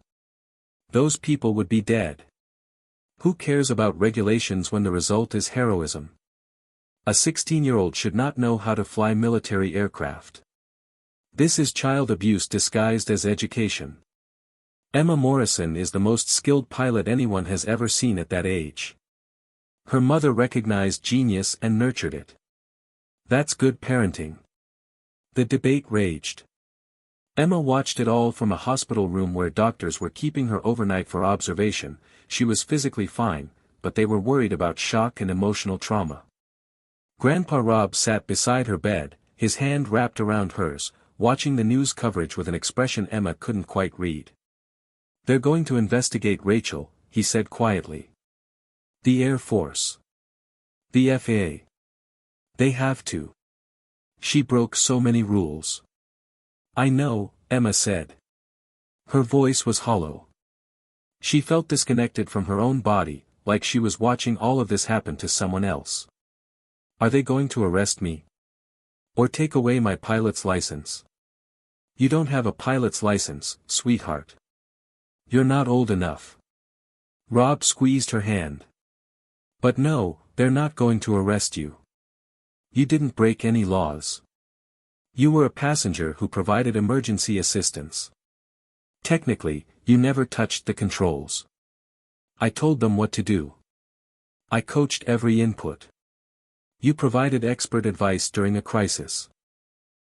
those people would be dead. Who cares about regulations when the result is heroism? A 16-year-old should not know how to fly military aircraft. This is child abuse disguised as education. Emma Morrison is the most skilled pilot anyone has ever seen at that age. Her mother recognized genius and nurtured it. That's good parenting. The debate raged. Emma watched it all from a hospital room where doctors were keeping her overnight for observation. She was physically fine, but they were worried about shock and emotional trauma. Grandpa Rob sat beside her bed, his hand wrapped around hers, watching the news coverage with an expression Emma couldn't quite read. "They're going to investigate Rachel," he said quietly. "The Air Force. The FAA. They have to. She broke so many rules." "I know," Emma said. Her voice was hollow. She felt disconnected from her own body, like she was watching all of this happen to someone else. "Are they going to arrest me? Or take away my pilot's license?" "You don't have a pilot's license, sweetheart. You're not old enough." Rob squeezed her hand. "But no, they're not going to arrest you. You didn't break any laws. You were a passenger who provided emergency assistance. Technically, you never touched the controls. I told them what to do. I coached every input. You provided expert advice during a crisis.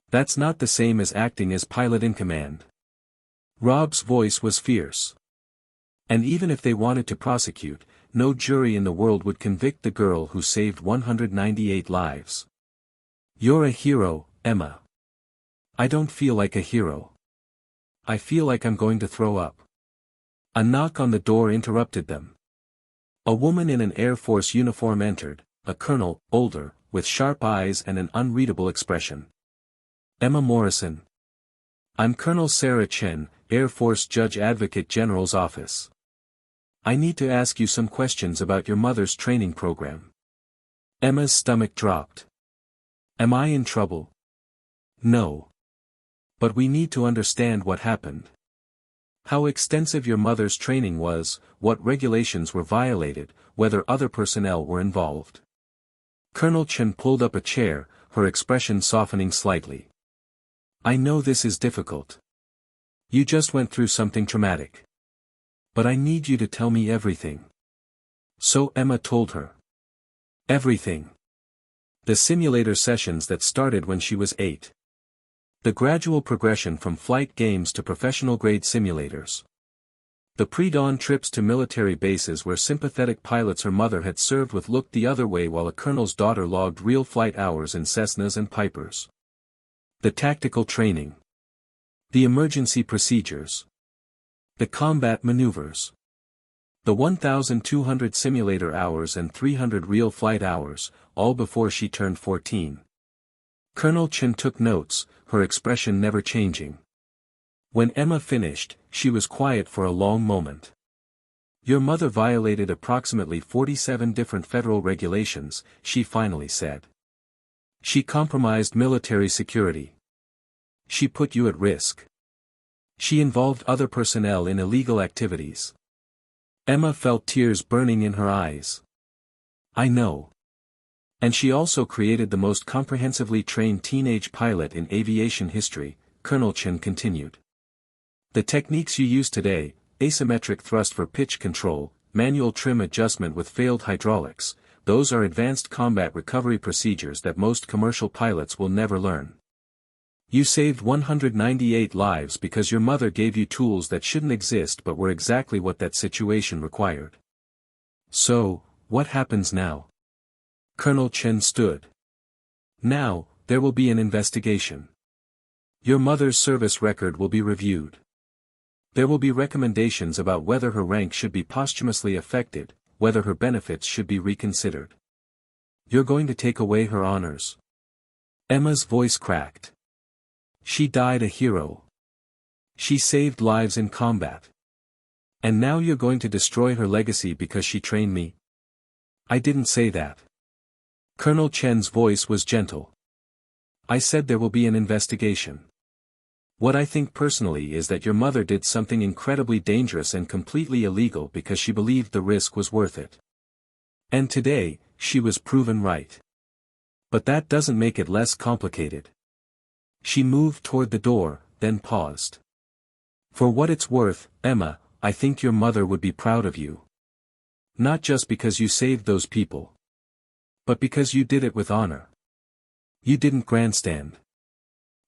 That's not the same as acting as pilot in command." Rob's voice was fierce. "And even if they wanted to prosecute, no jury in the world would convict the girl who saved 198 lives. You're a hero, Emma." "I don't feel like a hero. I feel like I'm going to throw up." A knock on the door interrupted them. A woman in an Air Force uniform entered, a colonel, older, with sharp eyes and an unreadable expression. "Emma Morrison. I'm Colonel Sarah Chen, Air Force Judge Advocate General's office. I need to ask you some questions about your mother's training program." Emma's stomach dropped. "Am I in trouble?" "No. But we need to understand what happened. How extensive your mother's training was, what regulations were violated, whether other personnel were involved." Colonel Chen pulled up a chair, her expression softening slightly. "I know this is difficult. You just went through something traumatic. But I need you to tell me everything." So Emma told her. Everything. The simulator sessions that started when she was 8. The gradual progression from flight games to professional-grade simulators. The pre-dawn trips to military bases where sympathetic pilots her mother had served with looked the other way while a colonel's daughter logged real flight hours in Cessnas and Pipers. The tactical training. The emergency procedures. The combat maneuvers. The 1,200 simulator hours and 300 real flight hours, all before she turned 14. Colonel Chen took notes, her expression never changing. When Emma finished, she was quiet for a long moment. Your mother violated approximately 47 different federal regulations, she finally said. She compromised military security. She put you at risk. She involved other personnel in illegal activities. Emma felt tears burning in her eyes. I know. And she also created the most comprehensively trained teenage pilot in aviation history, Colonel Chen continued. The techniques you use today, asymmetric thrust for pitch control, manual trim adjustment with failed hydraulics, those are advanced combat recovery procedures that most commercial pilots will never learn. You saved 198 lives because your mother gave you tools that shouldn't exist but were exactly what that situation required. So, what happens now? Colonel Chen stood. Now, there will be an investigation. Your mother's service record will be reviewed. There will be recommendations about whether her rank should be posthumously affected, whether her benefits should be reconsidered. You're going to take away her honors. Emma's voice cracked. She died a hero. She saved lives in combat. And now you're going to destroy her legacy because she trained me? I didn't say that. Colonel Chen's voice was gentle. I said there will be an investigation. What I think personally is that your mother did something incredibly dangerous and completely illegal because she believed the risk was worth it. And today, she was proven right. But that doesn't make it less complicated. She moved toward the door, then paused. For what it's worth, Emma, I think your mother would be proud of you. Not just because you saved those people. But because you did it with honor. You didn't grandstand.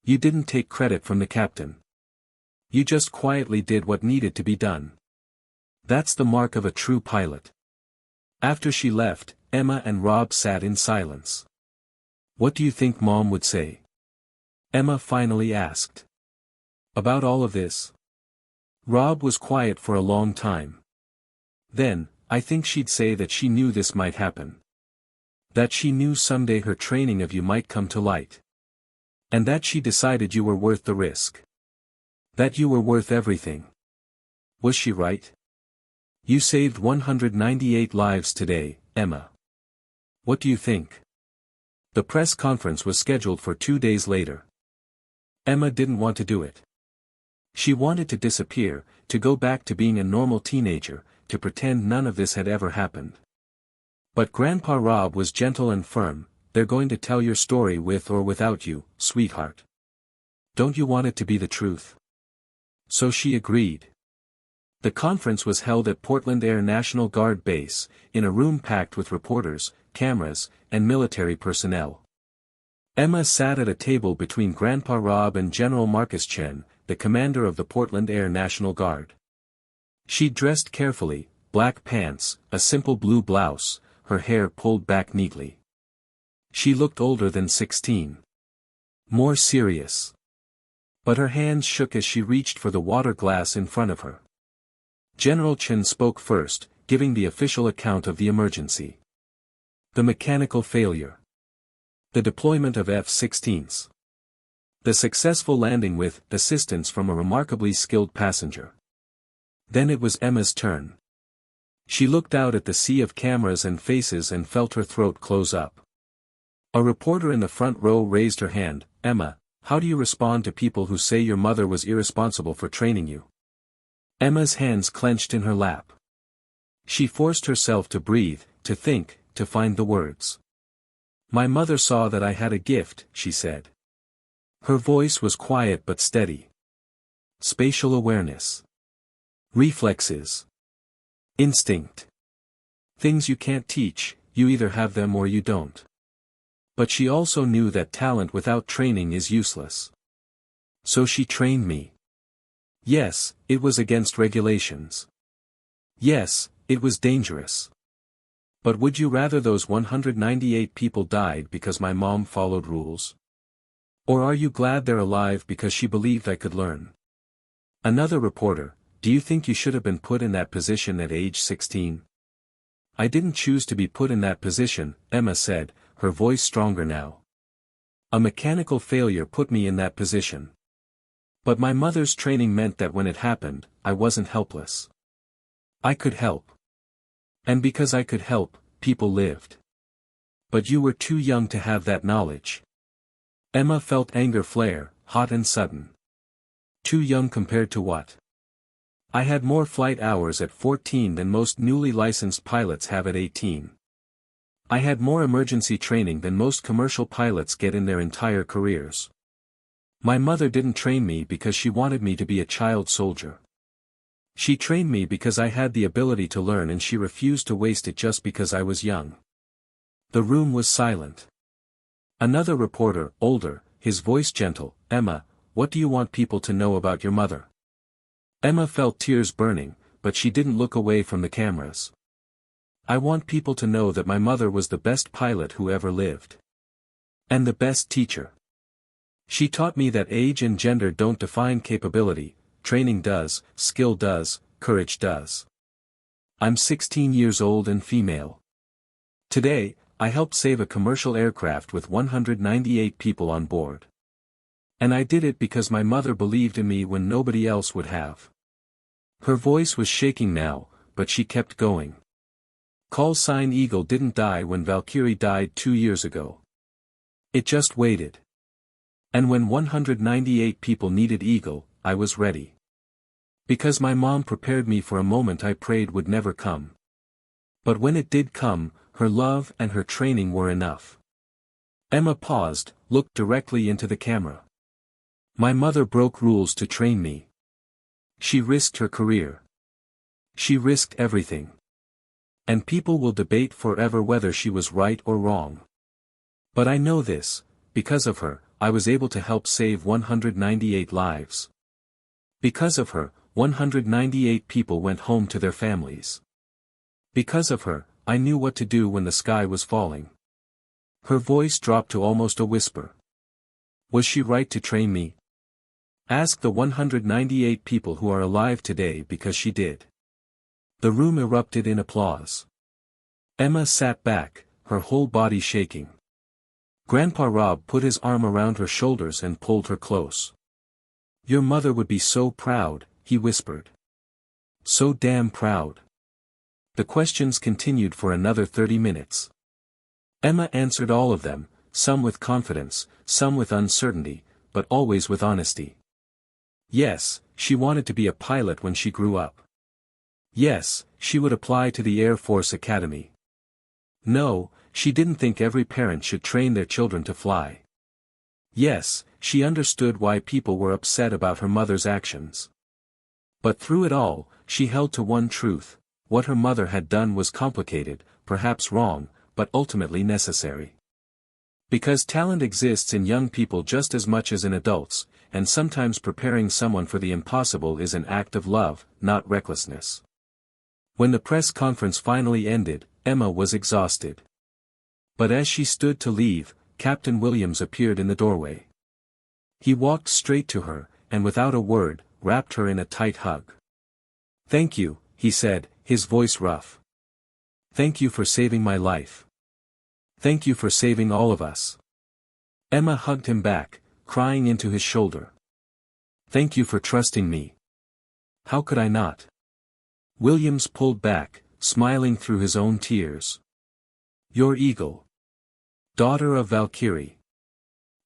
You didn't take credit from the captain. You just quietly did what needed to be done. That's the mark of a true pilot. After she left, Emma and Rob sat in silence. What do you think Mom would say? Emma finally asked. About all of this? Rob was quiet for a long time. Then, I think she'd say that she knew this might happen. That she knew someday her training of you might come to light. And that she decided you were worth the risk. That you were worth everything. Was she right? You saved 198 lives today, Emma. What do you think? The press conference was scheduled for 2 days later. Emma didn't want to do it. She wanted to disappear, to go back to being a normal teenager, to pretend none of this had ever happened. But Grandpa Rob was gentle and firm. They're going to tell your story with or without you, sweetheart. Don't you want it to be the truth? So she agreed. The conference was held at Portland Air National Guard Base, in a room packed with reporters, cameras, and military personnel. Emma sat at a table between Grandpa Rob and General Marcus Chen, the commander of the Portland Air National Guard. She dressed carefully, black pants, a simple blue blouse, her hair pulled back neatly. She looked older than 16. More serious. But her hands shook as she reached for the water glass in front of her. General Chen spoke first, giving the official account of the emergency. The mechanical failure. The deployment of F-16s. The successful landing with assistance from a remarkably skilled passenger. Then it was Emma's turn. She looked out at the sea of cameras and faces and felt her throat close up. A reporter in the front row raised her hand. Emma, how do you respond to people who say your mother was irresponsible for training you? Emma's hands clenched in her lap. She forced herself to breathe, to think, to find the words. My mother saw that I had a gift, she said. Her voice was quiet but steady. Spatial awareness. Reflexes. Instinct. Things you can't teach, you either have them or you don't. But she also knew that talent without training is useless. So she trained me. Yes, it was against regulations. Yes, it was dangerous. But would you rather those 198 people died because my mom followed rules? Or are you glad they're alive because she believed I could learn? Another reporter, do you think you should have been put in that position at age 16? I didn't choose to be put in that position, Emma said, her voice stronger now. A mechanical failure put me in that position. But my mother's training meant that when it happened, I wasn't helpless. I could help. And because I could help, people lived. But you were too young to have that knowledge. Emma felt anger flare, hot and sudden. Too young compared to what? I had more flight hours at 14 than most newly licensed pilots have at 18. I had more emergency training than most commercial pilots get in their entire careers. My mother didn't train me because she wanted me to be a child soldier. She trained me because I had the ability to learn, and she refused to waste it just because I was young. The room was silent. Another reporter, older, his voice gentle, Emma, what do you want people to know about your mother? Emma felt tears burning, but she didn't look away from the cameras. I want people to know that my mother was the best pilot who ever lived. And the best teacher. She taught me that age and gender don't define capability. Training does, skill does, courage does. I'm 16 years old and female. Today, I helped save a commercial aircraft with 198 people on board. And I did it because my mother believed in me when nobody else would have. Her voice was shaking now, but she kept going. Call sign Eagle didn't die when Valkyrie died 2 years ago. It just waited. And when 198 people needed Eagle, I was ready. Because my mom prepared me for a moment I prayed would never come. But when it did come, her love and her training were enough. Emma paused, looked directly into the camera. My mother broke rules to train me. She risked her career. She risked everything. And people will debate forever whether she was right or wrong. But I know this, because of her, I was able to help save 198 lives. Because of her, 198 people went home to their families. Because of her, I knew what to do when the sky was falling. Her voice dropped to almost a whisper. Was she right to train me? Ask the 198 people who are alive today because she did. The room erupted in applause. Emma sat back, her whole body shaking. Grandpa Rob put his arm around her shoulders and pulled her close. Your mother would be so proud, he whispered. So damn proud. The questions continued for another 30 minutes. Emma answered all of them, some with confidence, some with uncertainty, but always with honesty. Yes, she wanted to be a pilot when she grew up. Yes, she would apply to the Air Force Academy. No, she didn't think every parent should train their children to fly. Yes, she understood why people were upset about her mother's actions. But through it all, she held to one truth: what her mother had done was complicated, perhaps wrong, but ultimately necessary. Because talent exists in young people just as much as in adults, and sometimes preparing someone for the impossible is an act of love, not recklessness. When the press conference finally ended, Emma was exhausted. But as she stood to leave, Captain Williams appeared in the doorway. He walked straight to her, and without a word, wrapped her in a tight hug. Thank you, he said, his voice rough. Thank you for saving my life. Thank you for saving all of us. Emma hugged him back, crying into his shoulder. Thank you for trusting me. How could I not? Williams pulled back, smiling through his own tears. Your Eagle. Daughter of Valkyrie.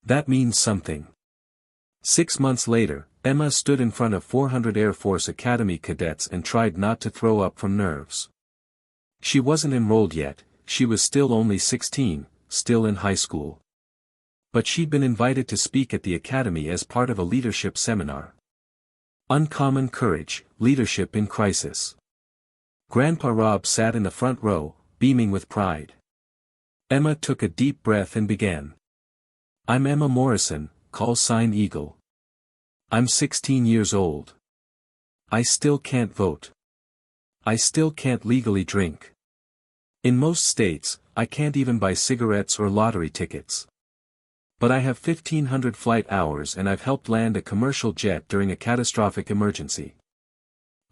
That means something. 6 months later, Emma stood in front of 400 Air Force Academy cadets and tried not to throw up from nerves. She wasn't enrolled yet, she was still only 16, still in high school. But she'd been invited to speak at the academy as part of a leadership seminar. Uncommon Courage, Leadership in Crisis. Grandpa Rob sat in the front row, beaming with pride. Emma took a deep breath and began. I'm Emma Morrison, call sign Eagle. I'm 16 years old. I still can't vote. I still can't legally drink. In most states, I can't even buy cigarettes or lottery tickets. But I have 1,500 flight hours and I've helped land a commercial jet during a catastrophic emergency.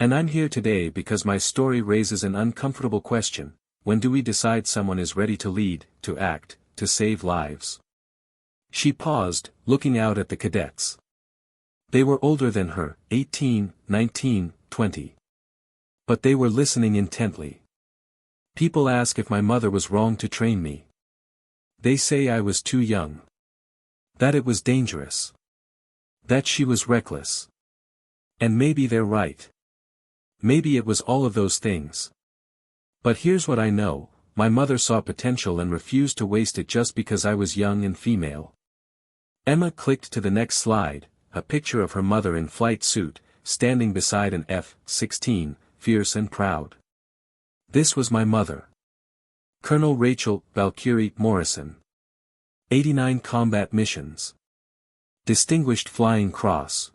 And I'm here today because my story raises an uncomfortable question: when do we decide someone is ready to lead, to act, to save lives? She paused, looking out at the cadets. They were older than her, 18, 19, 20. But they were listening intently. People ask if my mother was wrong to train me. They say I was too young. That it was dangerous. That she was reckless. And maybe they're right. Maybe it was all of those things. But here's what I know: my mother saw potential and refused to waste it just because I was young and female. Emma clicked to the next slide, a picture of her mother in flight suit, standing beside an F-16, fierce and proud. This was my mother. Colonel Rachel Valkyrie Morrison. 89 combat missions. Distinguished Flying Cross.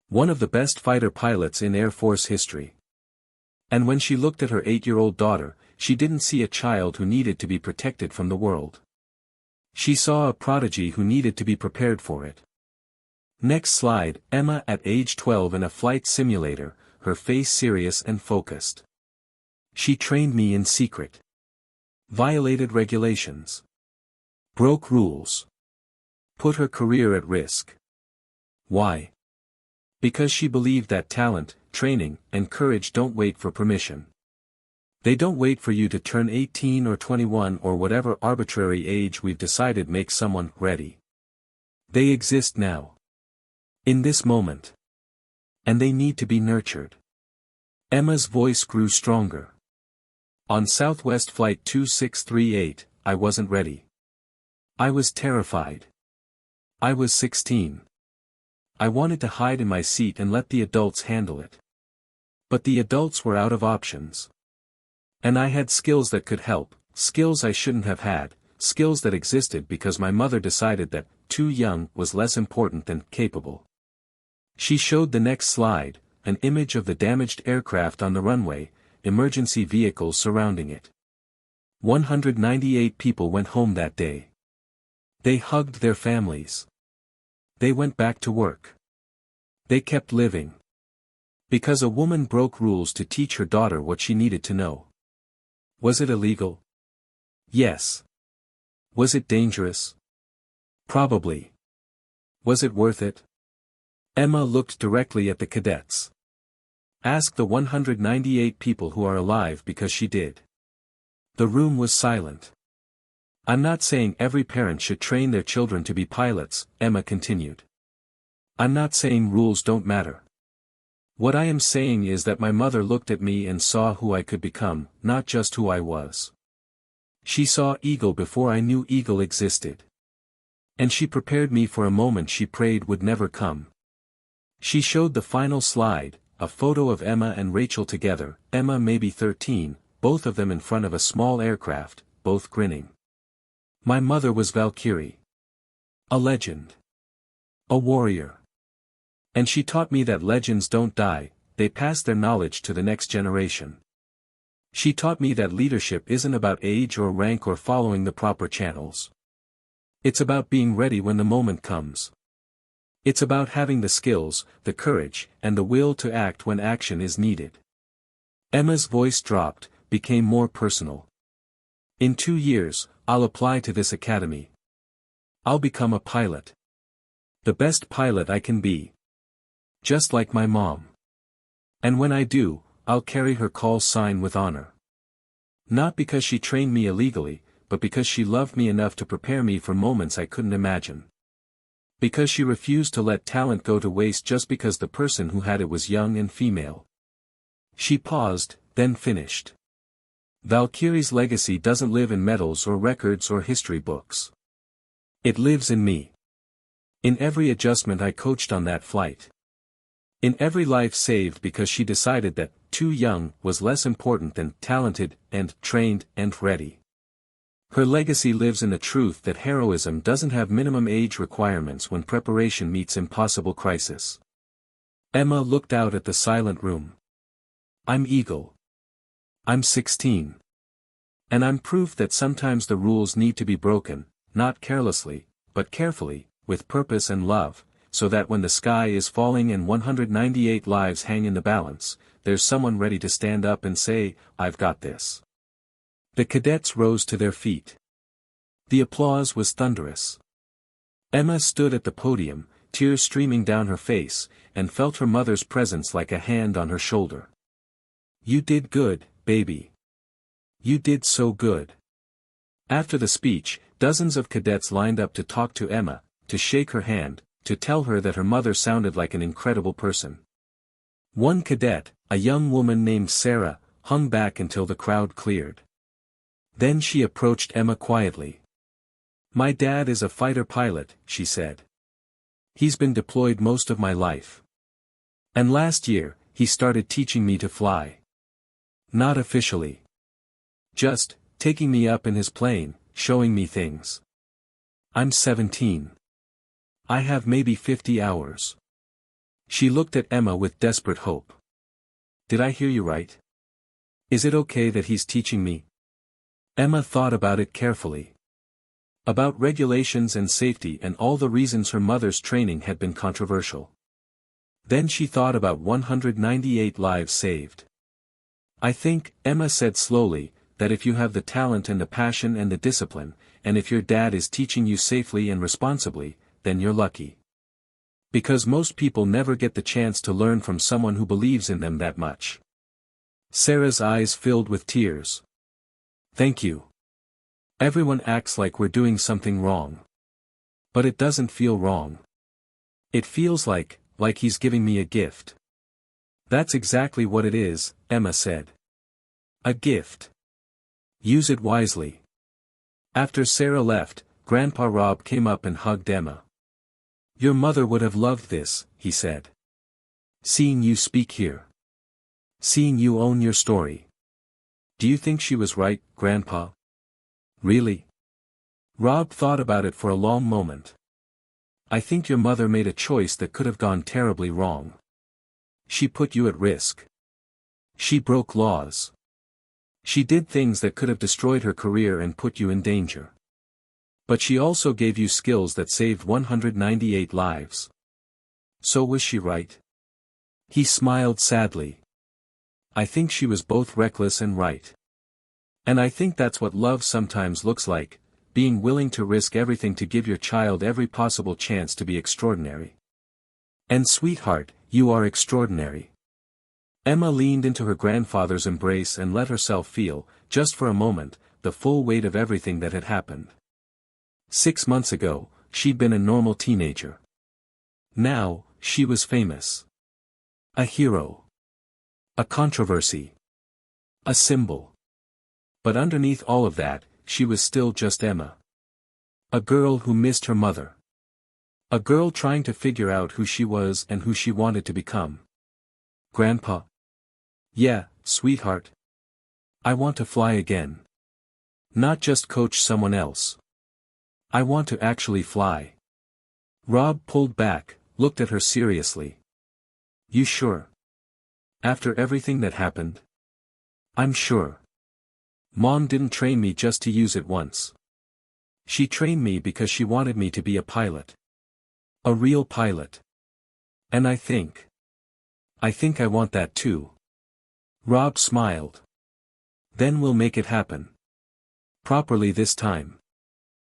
One of the best fighter pilots in Air Force history. And when she looked at her 8-year-old daughter, she didn't see a child who needed to be protected from the world. She saw a prodigy who needed to be prepared for it. Next slide: Emma at age 12 in a flight simulator, her face serious and focused. She trained me in secret. Violated regulations. Broke rules. Put her career at risk. Why? Because she believed that talent, training, and courage don't wait for permission. They don't wait for you to turn 18 or 21 or whatever arbitrary age we've decided makes someone ready. They exist now. In this moment. And they need to be nurtured. Emma's voice grew stronger. On Southwest Flight 2638, I wasn't ready. I was terrified. I was 16. I wanted to hide in my seat and let the adults handle it. But the adults were out of options. And I had skills that could help, skills I shouldn't have had, skills that existed because my mother decided that too young was less important than capable. She showed the next slide, an image of the damaged aircraft on the runway, emergency vehicles surrounding it. 198 people went home that day. They hugged their families. They went back to work. They kept living. Because a woman broke rules to teach her daughter what she needed to know. Was it illegal? Yes. Was it dangerous? Probably. Was it worth it? Emma looked directly at the cadets. Ask the 198 people who are alive, because she did. The room was silent. I'm not saying every parent should train their children to be pilots, Emma continued. I'm not saying rules don't matter. What I am saying is that my mother looked at me and saw who I could become, not just who I was. She saw Eagle before I knew Eagle existed. And she prepared me for a moment she prayed would never come. She showed the final slide, a photo of Emma and Rachel together, Emma maybe 13, both of them in front of a small aircraft, both grinning. My mother was Valkyrie. A legend. A warrior. And she taught me that legends don't die, they pass their knowledge to the next generation. She taught me that leadership isn't about age or rank or following the proper channels. It's about being ready when the moment comes. It's about having the skills, the courage, and the will to act when action is needed. Emma's voice dropped, became more personal. In 2 years, I'll apply to this academy. I'll become a pilot. The best pilot I can be. Just like my mom. And when I do, I'll carry her call sign with honor. Not because she trained me illegally, but because she loved me enough to prepare me for moments I couldn't imagine. Because she refused to let talent go to waste just because the person who had it was young and female. She paused, then finished. Valkyrie's legacy doesn't live in medals or records or history books. It lives in me. In every adjustment I coached on that flight. In every life saved because she decided that too young was less important than talented and trained and ready. Her legacy lives in the truth that heroism doesn't have minimum age requirements when preparation meets impossible crisis. Emma looked out at the silent room. I'm Eagle. I'm 16. And I'm proof that sometimes the rules need to be broken, not carelessly, but carefully, with purpose and love, so that when the sky is falling and 198 lives hang in the balance, there's someone ready to stand up and say, I've got this. The cadets rose to their feet. The applause was thunderous. Emma stood at the podium, tears streaming down her face, and felt her mother's presence like a hand on her shoulder. You did good, baby. You did so good. After the speech, dozens of cadets lined up to talk to Emma, to shake her hand, to tell her that her mother sounded like an incredible person. One cadet, a young woman named Sarah, hung back until the crowd cleared. Then she approached Emma quietly. My dad is a fighter pilot, she said. He's been deployed most of my life. And last year, he started teaching me to fly. Not officially. Just, taking me up in his plane, showing me things. I'm 17. I have maybe 50 hours. She looked at Emma with desperate hope. Did I hear you right? Is it okay that he's teaching me? Emma thought about it carefully. About regulations and safety and all the reasons her mother's training had been controversial. Then she thought about 198 lives saved. I think, Emma said slowly, that if you have the talent and the passion and the discipline, and if your dad is teaching you safely and responsibly, then you're lucky. Because most people never get the chance to learn from someone who believes in them that much. Sarah's eyes filled with tears. Thank you. Everyone acts like we're doing something wrong. But it doesn't feel wrong. It feels like he's giving me a gift. That's exactly what it is, Emma said. A gift. Use it wisely. After Sarah left, Grandpa Rob came up and hugged Emma. Your mother would have loved this, he said. Seeing you speak here. Seeing you own your story. Do you think she was right, Grandpa? Really? Rob thought about it for a long moment. I think your mother made a choice that could have gone terribly wrong. She put you at risk. She broke laws. She did things that could have destroyed her career and put you in danger. But she also gave you skills that saved 198 lives. So was she right? He smiled sadly. I think she was both reckless and right. And I think that's what love sometimes looks like, being willing to risk everything to give your child every possible chance to be extraordinary. And sweetheart, you are extraordinary. Emma leaned into her grandfather's embrace and let herself feel, just for a moment, the full weight of everything that had happened. 6 months ago, she'd been a normal teenager. Now, she was famous. A hero. A controversy. A symbol. But underneath all of that, she was still just Emma. A girl who missed her mother. A girl trying to figure out who she was and who she wanted to become. Grandpa? Yeah, sweetheart. I want to fly again. Not just coach someone else. I want to actually fly. Rob pulled back, looked at her seriously. You sure? After everything that happened? I'm sure. Mom didn't train me just to use it once. She trained me because she wanted me to be a pilot. A real pilot. And I think I want that too. Rob smiled. Then we'll make it happen. Properly this time.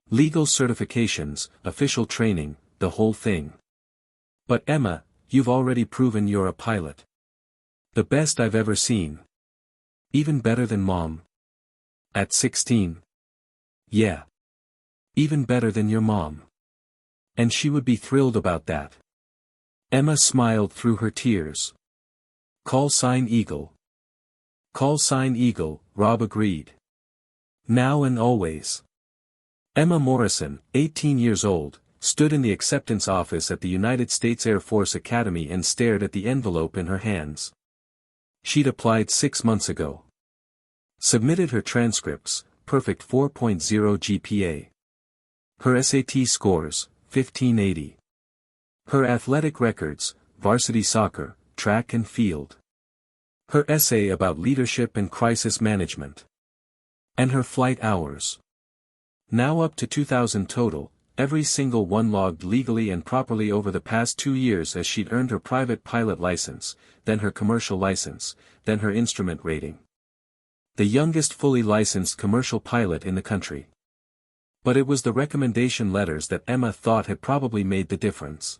Legal certifications, official training, the whole thing. But Emma, you've already proven you're a pilot. The best I've ever seen. Even better than Mom. At 16. Yeah. Even better than your mom. And she would be thrilled about that. Emma smiled through her tears. Call sign Eagle. Call sign Eagle, Rob agreed. Now and always. Emma Morrison, 18 years old, stood in the acceptance office at the United States Air Force Academy and stared at the envelope in her hands. She'd applied 6 months ago. Submitted her transcripts, perfect 4.0 GPA. Her SAT scores, 1580. Her athletic records, varsity soccer, track and field. Her essay about leadership and crisis management. And her flight hours. Now up to 2,000 total, every single one logged legally and properly over the past 2 years as she'd earned her private pilot license, then her commercial license, then her instrument rating. The youngest fully licensed commercial pilot in the country. But it was the recommendation letters that Emma thought had probably made the difference.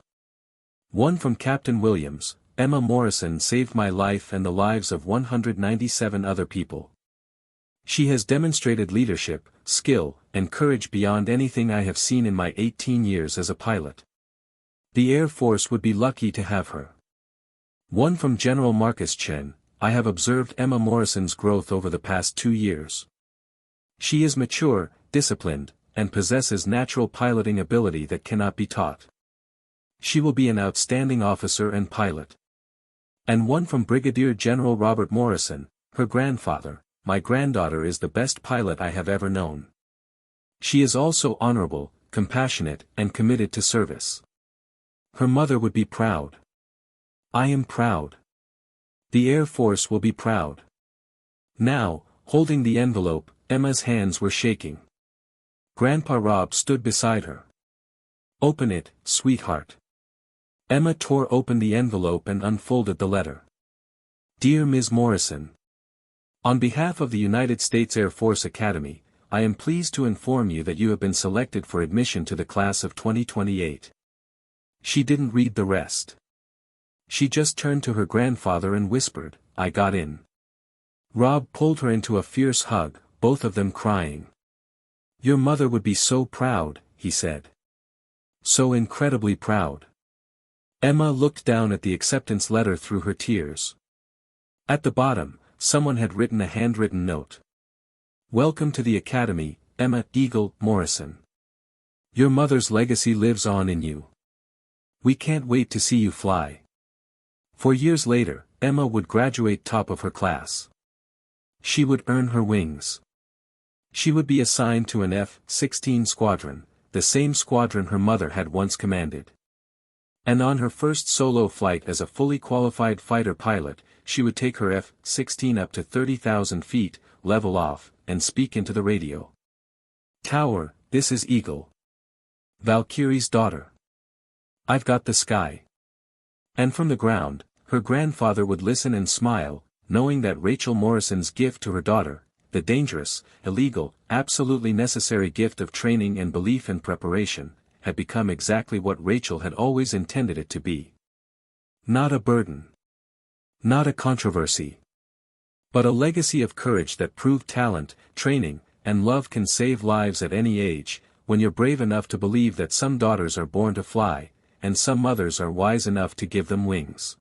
One from Captain Williams: Emma Morrison saved my life and the lives of 197 other people. She has demonstrated leadership, skill, and courage beyond anything I have seen in my 18 years as a pilot. The Air Force would be lucky to have her. One from General Marcus Chen: I have observed Emma Morrison's growth over the past 2 years. She is mature, disciplined, and possesses natural piloting ability that cannot be taught. She will be an outstanding officer and pilot. And one from Brigadier General Robert Morrison, her grandfather: my granddaughter is the best pilot I have ever known. She is also honorable, compassionate, and committed to service. Her mother would be proud. I am proud. The Air Force will be proud. Now, holding the envelope, Emma's hands were shaking. Grandpa Rob stood beside her. Open it, sweetheart. Emma tore open the envelope and unfolded the letter. Dear Ms. Morrison. On behalf of the United States Air Force Academy, I am pleased to inform you that you have been selected for admission to the class of 2028. She didn't read the rest. She just turned to her grandfather and whispered, I got in. Rob pulled her into a fierce hug, both of them crying. Your mother would be so proud, he said. So incredibly proud. Emma looked down at the acceptance letter through her tears. At the bottom, someone had written a handwritten note. Welcome to the Academy, Emma Eagle Morrison. Your mother's legacy lives on in you. We can't wait to see you fly. 4 years later, Emma would graduate top of her class. She would earn her wings. She would be assigned to an F-16 squadron, the same squadron her mother had once commanded. And on her first solo flight as a fully qualified fighter pilot, she would take her F-16 up to 30,000 feet, level off, and speak into the radio. Tower, this is Eagle. Valkyrie's daughter. I've got the sky. And from the ground, her grandfather would listen and smile, knowing that Rachel Morrison's gift to her daughter, the dangerous, illegal, absolutely necessary gift of training and belief and preparation, had become exactly what Rachel had always intended it to be. Not a burden. Not a controversy. But a legacy of courage that proved talent, training, and love can save lives at any age, when you're brave enough to believe that some daughters are born to fly, and some mothers are wise enough to give them wings.